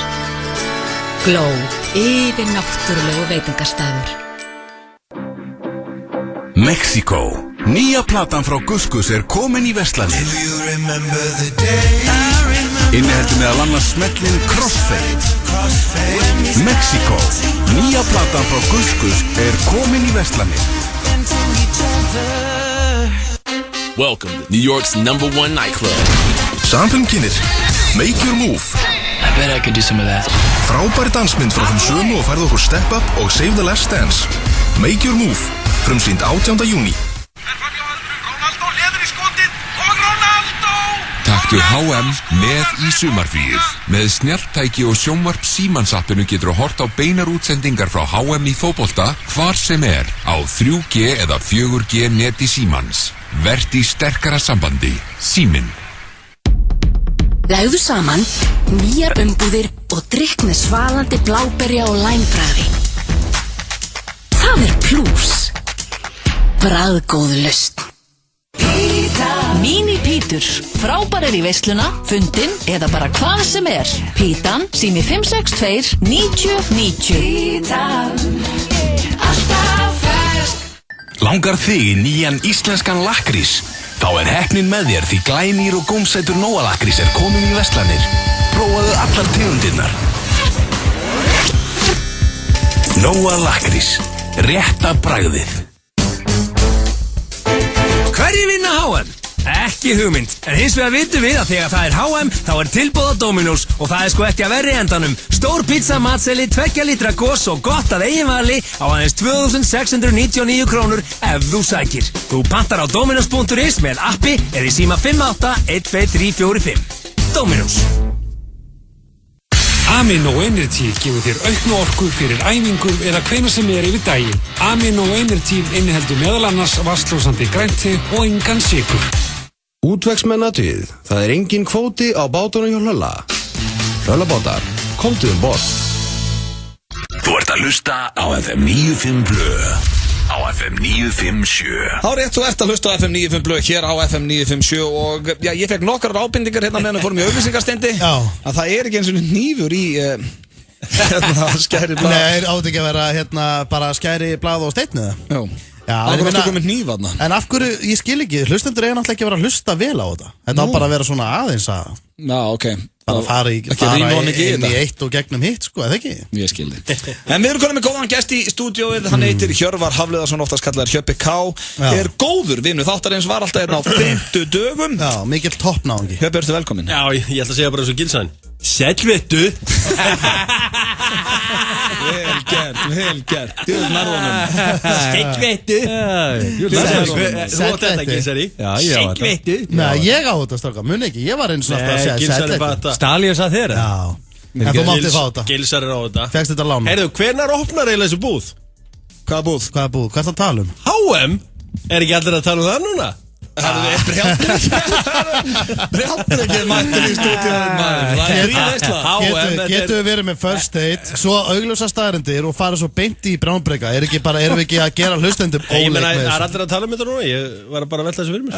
Glow, yfir náttúrulegu veitingastaður. Mexiko. Nýja platan frá Guskus er komin í verslanir. Inniheldur meðal annars smellin Crossfade. Mexiko. Nýja platan frá Guskus er komin í verslanir. Welcome to New York's #1 nightclub. Samfélm kynir Make Your Move. I bet I could do some of that. Frábæri dansmynd frá þeim sömu og færðu okkur Step Up og Save the Last Dance. Make Your Move, frumsýnd 18. júní. Taktu HM með í sumarfríið. Með snjalltæki og sjónvarp Símans-appinu getur að horta á beinar útsendingar frá HM í fótbolta hvar sem er á 3G eða 4G neti Símans. Vertu í sterkara sambandi. Síminn. Legðu saman nýjar umbúðir og drykk með svalandi bláberja og læmbragði. Það er plús. Bragðgóð lausn. Mini Pítur, frábærir í veisluna, fundin eða bara hvað sem er. Pítan, sími 562 90 90. Pítan, alltaf fersk. Langar þig í nýjan íslenskan lakkrís? Þá er heppnin með þér því glænýr og gómsætur Nóa lakkrís er komin í verslanir. Prófaðu allar tegundirnar. Nóa lakkrís, rétta bragðið. Hverjir vinna HM? Ekki hugmynd, en hins vegar vitum við að þegar það er HM þá er tilboð á Dominos og það er sko ekki að verri endanum. Stór pizza, matseli, 2 lítra gos og gott að eigin vali á aðeins 2.699 krónur ef þú sækir. Þú pantar á dominos.is með appi eða í síma 58123445. Dominos. Amino Energy gefur þér auknu orku fyrir æfingu eða hvenær sem yfir daginn. Amino Energy inniheldur meðal annars vatnslósandi grænti og engan sykur. Útvegsmennatið, það er engin kvóti á bátunum hjá Hlölla. Hlöllabátar, komdu board. Þú ert að hlusta á FM 95 Blö. Á FM 957. Þá rétt, þú ert að hlusta á FM 95 Blö hér á FM 957 og já, ég fekk nokkrar ábendingar hérna meðan við fórum í auglýsingasteindi að það er ekki eins og nýfur í skæri blað. Nei, átti ekki að vera hérna bara skæri blað og steinn eða? Já. Það er ekki komið nýf aðna. En af hverju, ég skil ekki, hlustendur eiga náttúrulega ekki að vera að hlusta vel á þetta. Þetta á bara að vera svona aðeins að já, ok. Bara fara inn í eitt og gegnum hitt, sko, eða ekki? Ég skil þig. En við erum konum með góðan gest í stúdíóið, hann heitir Hjörvar Hafliðarsson, oftast kallaður Hjöppi K. Er góður vinur þáttarins, var alltaf hérna á 50 dögum. Já, mikill toppnáðungi. Hjöppi, ertu velkomin? Já, ég ætla að segja bara eins og Gilsæn. Sælvettu. Vel gert. Djöður nærvonum. Sælvettu. Þú átt þetta, Gilsæri. Sælvettu. Nei, ég á þetta, stráka, mun ekki. Ég var eins og alltaf að segja sælvettu. Stalíus að þeirra? Já. En þú mátti fá þetta. Gilsæri á þetta. Fegst þetta lána. Heyrðu, hvenær opnar eiginlega þessu búð? Hvaða búð? Hvað er það að tala um? HM? Er ekki allir að tala um það núna? Það er brjáttur ekki mættur í stúdíóinu maður. Það er fríveisla. Getum við verið með first date, svo augljósa staðarindir og fara svo beint í bránbreyka? Erum við ekki að gera hlustendum óleik með þessu? Ég meina, það er allir að tala um þetta núna. Ég var bara að velta þessu fyrir mér.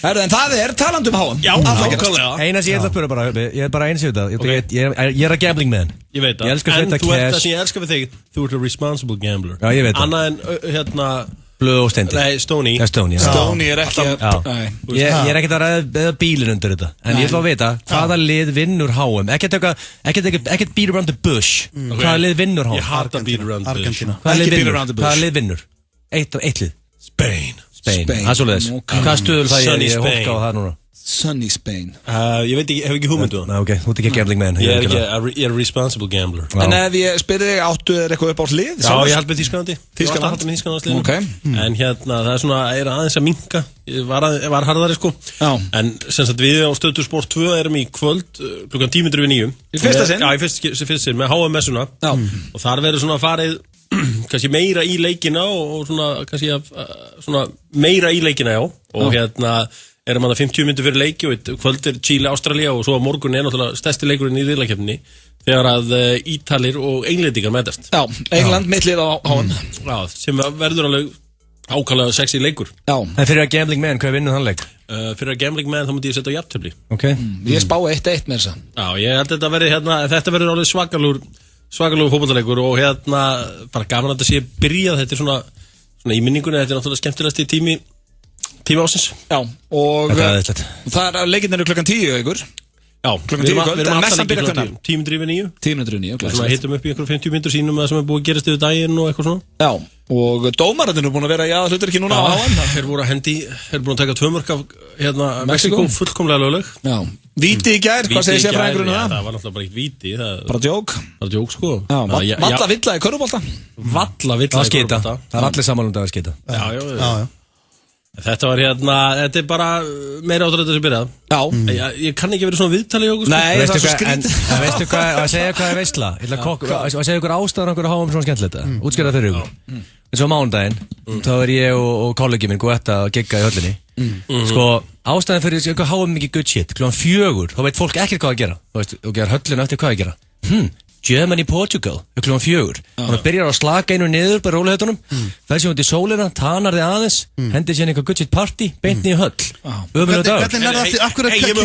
En það er talandum HM. Já, nákvæmlega. Eina sem ég ætla að spura bara, ég er bara eins í þetta. Ég er að gambling með henn. Ég veit það. En þú ert það sem ég elskar við þig. Þú ert a responsible gambler. Já, ég veit það. Annað en, hérna Blöð og steindi. Nei, Stoney. Stoney er ekki Ég er ekkert að ræða bílinn undir þetta. En ég ætla að vita hvaða lið vinnur HM. Ekkert beat around the bush. Hvaða lið vinnur HM? Ég hata beat around the bush. Hvaða lið vinnur? Eitt lið. Spain. Það er svoleiðis. Hvaða stöðul það ég hókka á það núna? Sunny Spain. Ég veit ekki, hef ekki hugmyndu. Ok, þú ert ekki gambling man. Ég er responsible gambler. En ef ég spyrir þig, áttu þér eitthvað upp á lið? Já, ég held með Þýskalandi. Ég var alltaf með Þýskalandi. Ok. En hérna, það er svona, aðeins að minka. Ég var harðari, sko. Já. En sem sagt, við á Stöðtur Sport 2 erum í kvöld klukkan 10:09. Í fyrsta sinn? Já, í fyrsta sinn, með HM-messuna. Já. Og þar verður svona farið kannski meira í leikina og svona kannski svona meira í leikina, já. Og hérna erum að 50 myndir fyrir leiki og kvöld er Chile, Ástralía og svo á morgun er náttúrulega stærsti leikurinn í riðlakeppninni þegar að Ítalir og Englendingar mætast. Já, England mittlið á HM. Já, sem verður alveg ákvæmlega sexy leikur. Já. En fyrir að gambling man, hvað vinnur þann leik? Fyrir að gambling man þá múti ég setja á jafntöfli. Ok. Ég spá 1-1 með þessa. Já, ég held þetta verði þetta verður alveg svakalúr fótboltaleikur og hérna bara gaman að þetta sé byrjað, þetta er svona í minningunni, þetta er náttúrulega skemmtilegasti tími ásins. Já, og það er leikinnir klukkan 10 ykkur. Já, klukkan 10 kvöld, en messan byrja hvernig? 10:09. 10:09, ok. Svona hittum upp í einhverjum 50 myndur sínum að sem er búið að gerast yfir daginn og eitthvað svona. Já, og dómararnir eru búin að vera í aðalhlutverki núna á HM. Þeir voru búin að taka 2 mörk af hérna Mexiko, fullkomlega lögleg. Já. Víti í gær, hvað segir sérfræðingurinn um það? Það var náttúrulega bara eitt víti. Bara djók? Bara djók, sko. Valla villa í körfubolta? Valla villa í körfubolta. Það er allir saman um það að skita. Já. Þetta var hérna, þetta er bara meira átrúlega sem byrjað. Já. Ég kann ekki verið svona viðtali okkur. Nei, það er svo skrítið. En veistu hvað, að segja hvað er veistla? Ég ætla að segja ykkur ástæðan okkur að hafa svona skemmtilegt þetta. Útskýra það fyrir ykkur. En svo mánudaginn, þá er ég og kollegi minn Guetta að gigga í höllinni. Sko, ástæðan fyrir ykkur hafa mikið good shit. Klukkan 4, þá veit fólk ekkert hvað að gera. Þú veist, og gera höllinu eftir hvað að gera. Germany, Portugal, klukkan 4. Þannig að byrjar að slaka einu niður bara rólegheitunum, fær sér út í sólina, tanar þið aðeins, hendir sér eitthvað good shit party, beint niður höll. Ömurlegur dagur.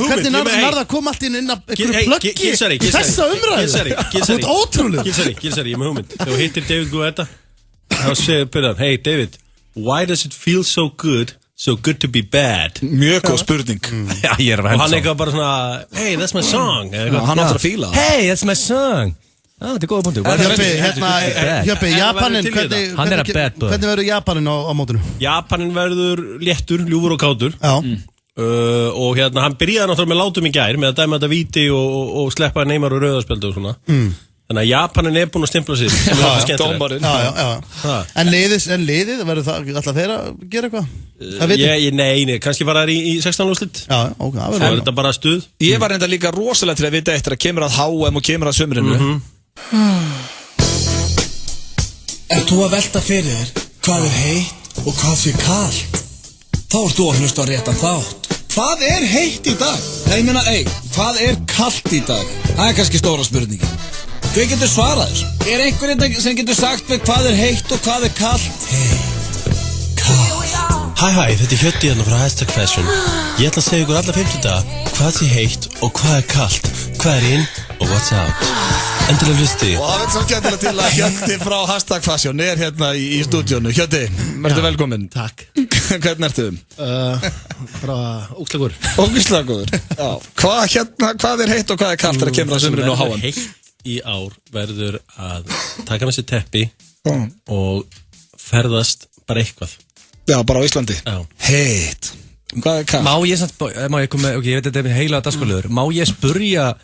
Hvernig nærða kom allt inn að einhverju plöggi þessa umræðu? Þú ert ótrúlega. Gilsari, ég með hugmynd. Þegar þú hittir David Guetta, þá segir byrjan, hey David, why does it feel so good to be bad? Mjög góð spurning. Já, ég er að og hann eitthvað bara svona, hey, that's my song. Hann áttur að fíla. Hey, that's my song. Þetta góða punktur. Hjöppi, Japanin, hann a bad boy. Hvernig verður Japanin á mótinu? Japanin verður léttur, ljúfur og kátur. Já. Og hann byrjaði náttúrulega með látum í gær með að dæma þetta víti og sleppa Neymar og rauðarspjaldi og svona. Þannig að Japanin búin að stimpla sig. Dómarinn. En liðið, verður það alltaf þeirra að gera eitthvað? Nei, kannski bara í 16 úrslit. Já, ok. Svo er þetta bara stuð. Ég var enda líka rosalega til að vita eftir að kemur að HM og kemur að sumrinu. Ef þú að velta fyrir þér hvað heitt og hvað kalt, þá ert þú að hlusta á réttan þátt. Hvað heitt í dag? Nei, hvað kalt í dag? Það kannski stóra spurningin. Hver getur svarað þessu? Einhver sem getur sagt mig hvað heitt og hvað kalt? Hæ, þetta Hjöddi hérna frá #fashion. Ég ætla að segja ykkur alla 50 daga hvað heitt og hvað kalt, hvað in og what's out. Endilega hlusti. Og það verður svo skemmtilega til að Hjöddi frá #fashion hérna í stúdíónu. Hjöddi, verður velkominn. Takk. Hvernig ertu? Frá Ógslagur. Ógslagur, já. Hvað heitt og hvað kalt þegar kemur að sumrinu og HM? Heitt í ár verður að taka með sér teppi og ferðast bara eitthvað. Já, bara á Íslandi. Já. Heitt. Hvað kalt? Má ég koma, ok, ég veit þetta heila dagskáliður. Má ég spurja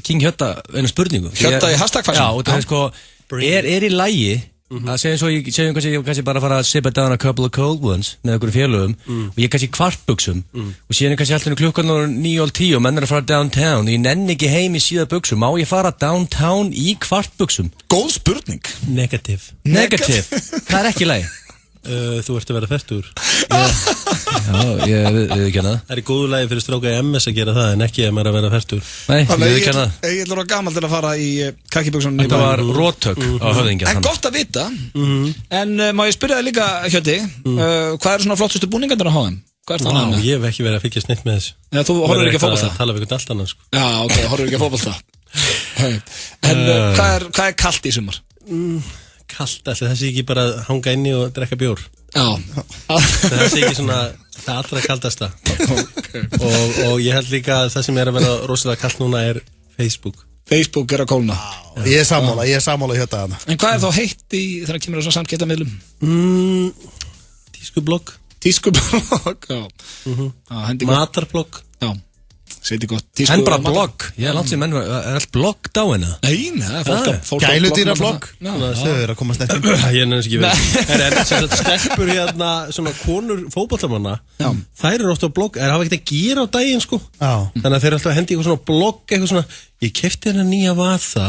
King Hjödda einu spurningu? Hjödda í #fashion? Já, og það sko, er í lagi að segjum kannski bara að fara að sippa down a couple of cold ones með einhverju félögum og ég kannski í kvartbuxum og síðan kannski alltaf klukkan 9:10 og menn að fara downtown og ég nenni ekki heim í síðabuxum. Má ég fara downtown í kvartbuxum? Góð spurning. Negative. Það ekki í lagi. Þú ert að vera fertur. Já, ég viðurkenna það. Það er góðu lagi fyrir stráka í MS að gera það en ekki ef maður að vera fertur. Nei, ég viðurkenna það. Ég ætla að vera gaman til að fara í kakkibuxunum. Þetta var róttök á höfðingja. En gott að vita. En má ég spyrja þig líka, Hjöddi, hvað eru svona flottustu búningarnir á HM? Hvað er það annað? Ég hef ekki verið að fylgjast neitt með þessu. Já, þú horfir ekki að fótbolta? Það tala við einhvern allt annan, sko. Já, ok, horfir ekki að fótbolta. En hvað er kalt í sumar? Kalt, það sé ekki bara að hanga inni og drekka bjór. Já. Það sé ekki svona það allra kaldasta. Og ég held líka að það sem er að vera rosalega kalt núna er Facebook. Facebook er að kólna. Ég er sammála Hjödda hana. En hvað er þá heitt þegar kemur á svona samskiptamiðlum? Tískublogg, já. Matarblogg. Já. Seti gott. En bara blogg. Ég er langt sem menn, er allt blogg dáina? Nei, fólk Gæludýra blogg. Þau eru að koma snett. Ég er nefnist ekki verið. En stelpur hérna, svona konur fótboltamanna, þær eru ofta á blogg, hafa ekkert að gera á daginn, sko. Þannig að þeir eru alltaf að hendi eitthvað svona blogg, eitthvað svona, ég kefti hérna nýja vasa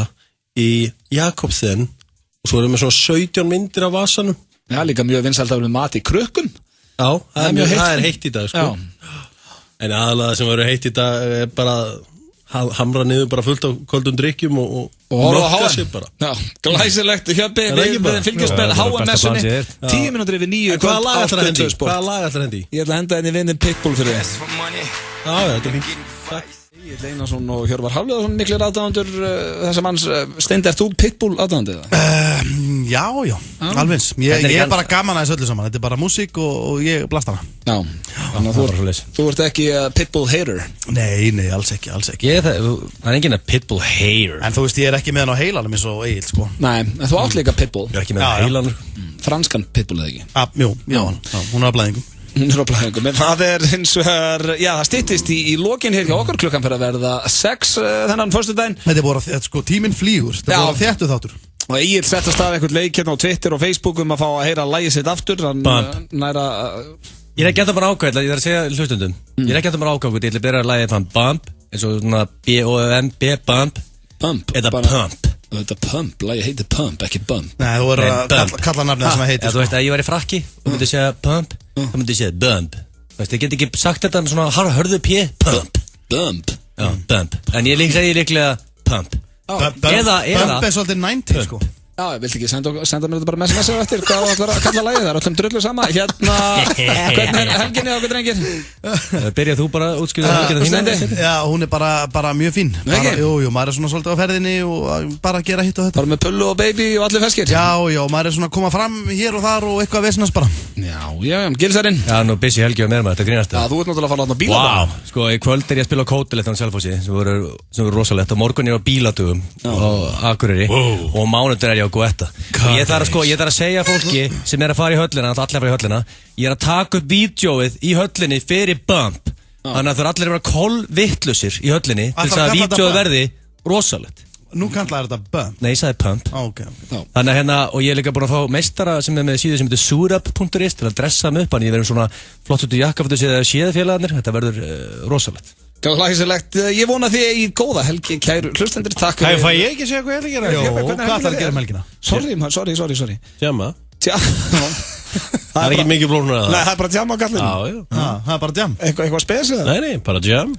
í Jakobsen og svo erum við svona 17 myndir af vasanum. Já, líka mjög vinsælt að vera með mat í krukkum. Já, það er heitt í dag, sko. En aðalega sem verður heitt í dag er bara hamra niður bara fullt af köldum drikkjum og nokka sér bara. Já, glæsilegt, Hjöppi, við fylgjumst með HM-messunni 10 mínútur yfir 9. Hvaða lag ætlar að hendi? Ég ætla að henda henni vinnin Pitbull fyrir þess. Já, þetta er fínt. Egill Einarsson og Hjörvar Hafliðarsson miklir aðdáðandur þessa manns. Steindi, ert þú Pitbull aðdáðandi? Já, alveg eins. Ég er bara gaman aðeins öllu saman. Þetta er bara músík og ég blast hana. Já, þannig að þú ert ekki Pitbull hater? Nei, alls ekki. Það er enginn að Pitbull hater. En þú veist, ég er ekki með hann á heilanum eins og Egill, sko. Nei, en þú átt líka Pitbull. Ég er ekki með hann á heilanum. Franskan Pitbull eða ekki? Jú, hún er á blæðingum. En það er hins vegar, já, það styttist í lokin hér hjá okkur, klukkan fyrir að verða 6 þennan föstudaginn. Þetta er bara, sko, tíminn flýgur, þetta er bara þéttu þáttur. Og Egill settast af eitthvað leik hérna á Twitter og Facebook að fá að heyra lagið sitt aftur. Ég er ekki að bara ákvæða, ég þarf að segja hlustundum. Ég er ekki að bara ákvæða, ég ætla að byrja að lagið þann Bump, eins og svona B-O-M-B, Bump. Eða Pump. Þetta Pump, lagið heitir Pump, ekki Bump. Nei, þú verður að kalla nafnið sem það heitir. Þú veist að ég var í frakki, þú myndi segja Pump, þú myndi segja Bump. Ég get ekki sagt þetta svona hörðu P, Pump. Bump. Já, Bump. En ég segi líklega Pump. Bump er svolítið 90, sko. Já, viltu ekki senda mér þetta bara með SMS eftir hvað þú ætlar að kalla lagið, það er öllum drullu sama. Hérna, hvernig er helginni á okkur drengir? Byrjað þú bara að útskýra helginni þína? Já, hún er bara mjög fín. Jú, maður er svona svolítið á ferðinni og bara að gera hitt og þetta. Bara með pullu og baby og allir feskir? Já, maður er svona að koma fram hér og þar og eitthvað vesnast bara. Já, Gilsarinn. Já, nú busy helgi á mér maður, þetta grínast. Já, þú ert náttúrulega að fara á bíladagum. Vá, sko, í kvöld ég að spila á Kótelett á Selfossi, sem voru rosalegt, og morgun ég á bíladugum á Akureyri, og mánudag ég á Guetta. Og ég þarf að segja fólki sem að fara í höllina, allir að fara í höllina, ég að taka upp vídeóið í höllinni fyrir Bump, þannig að það allir að vera kolvittlusir í höllinni, til þess að vídeóið verði rosalegt. Nú kallar þetta Bump? Nei, ég sagði Pump. Okay. Þannig að og ég er líka búin að fá meistara sem með síðu sem heitir surup.is til að dressa mig upp, þannig ég verður svona flott út í jakkafutu séð félagarnir, þetta verður rosalegt. Glæsilegt, ég vona því í góða helgi, kæru hlustendur, takk fyrir. Fæ ég ekki að segja hvað ég er að gera? Jó, hvað ætlar að gera um helgina? Sorry. Jamma? Það er ekki mikið flóknur að það. Nei, það er bara jam á gallinu. Já. Það er bara jam. Eitthvað spesið? Nei, bara jam.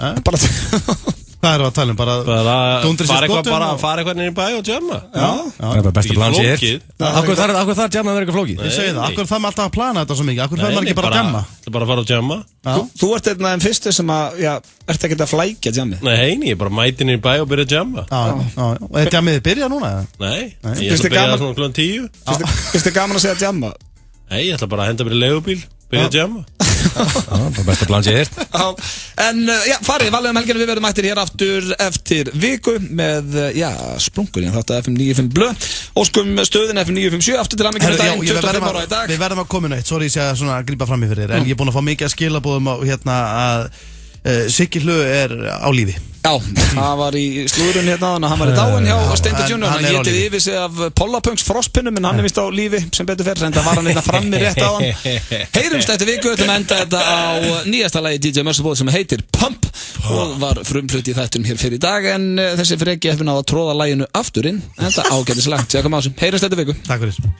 Hvað eru að tala um? Bara fara eitthvað inn í bæ og jamma. Já. Það er bara besta plan sér. Akkur þarf jamma að vera eitthvað flókið? Ég segi það, akkur þarf maður alltaf að plana þetta svo mikið. Akkur þarf maður ekki bara að jamma? Það er bara að fara og jamma. Þú ert einn af þeim fyrstu sem að, ert ekki að flækja jammið? Nei, ég er bara mætin í bæ og byrja að jamma. Og er jammiðið byrjað núna? Nei, ég ætla að byrja svona kl. 10. Finnst þið gaman að segja jamma? Nei, ég ætla bara að henda mér í leigubíl, byrja að jamma. Það er besta plan sér. En farið, valið helginu, við verðum mættir hér aftur eftir viku með, sprungur, þetta FM 95 blöð, óskum stöðin FM 957 aftur til aðmikið daginn, 25 ára í dag. Við verðum að koma inn eitt, sorry ég sé að svona grípa fram í fyrir þér, en ég er búin að fá mikið að skilabóðum á að Siggi Hlö er á lífi. Já, það var í slúðurinn hérna, hann var í dáin hjá Steindi Junior, hann getið yfir sig af Pollapönks frostpinnum, en hann er vist á lífi sem betur fer, en það var hann hérna frammi rétt á hann. Heyrumst eftir viku, ætlum að enda þetta á nýjasta lagi DJ Merciful sem heitir Pump og var frumflutt í þættum hér fyrir í dag, en þessi freki hefði náða að tróða laginu aftur inn, en þetta ágætislega, sér koma á þessum. Heyrumst eftir viku. Takk fyrir.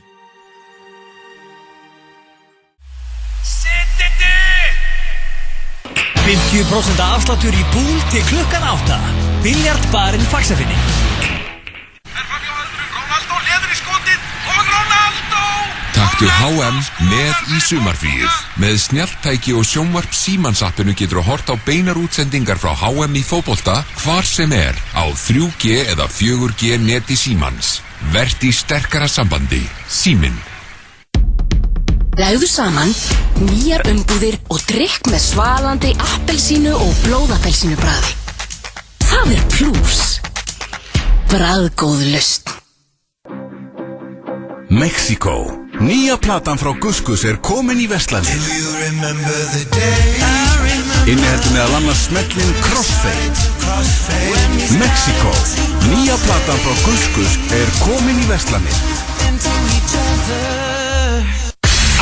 50% afsláttur í búl til klukkan 8. Biljardbarinn Faxafinni. Ronaldo leður í skotið og Ronaldo! Taktu HM með í sumarfríið. Með snjalltæki og sjónvarp Símansappinu getur að horta á beinar útsendingar frá HM í fótbolta hvar sem á 3G eða 4G neti Símans. Vert í sterkara sambandi. Síminn. Lagðu saman nýjar umbúðir og drykk með svalandi appelsínu og blóðappelsínu bragði. Það er plús. Bragðgóð lausn. Mexiko. Nýja platan frá Guskus er komin í verslanir. Inniheldur meðal annars smellin Crossfade. Mexiko. Nýja platan frá Guskus er komin í verslanir.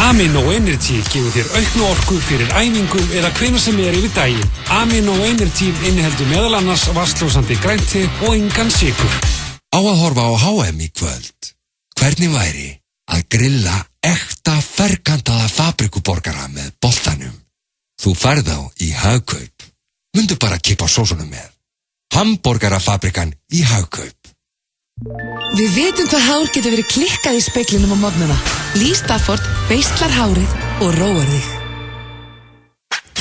Amino Energy gefur þér auknu orku fyrir æfingu eða hvenær sem yfir daginn. Amino Energy inniheldur meðal annars vatnslósandi grænti og engan sykur. Á að horfa á HM í kvöld. Hvernig væri að grilla ekta ferkantaða fabrikuborgara með boltanum? Þú færð á í Hagkaup. Mundu bara kippa sósunum með. Hamborgarafabrikan í Hagkaup. Við vitum hvað hár getur verið klikkað í speglinum á morgnana. Lee Stafford veistlar hárið og róar þig.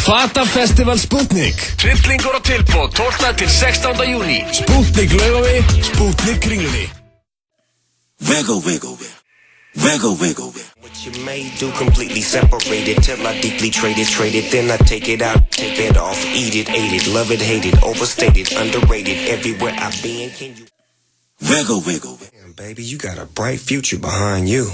Fatafestival Sputnik. Triplingur og tilboð 12. til 16. júní. Sputnik Laugavegi, Sputnik Kringlunni. Wiggle, wiggle, wiggle. Wiggle, wiggle, wiggle. What you may do completely separated till I deeply trade it, then I take it out, take it off, eat it, ate it, love it, hate it, overstated, underrated, everywhere I've been, can you? Wiggle, wiggle, wiggle. Baby, you got a bright future behind you.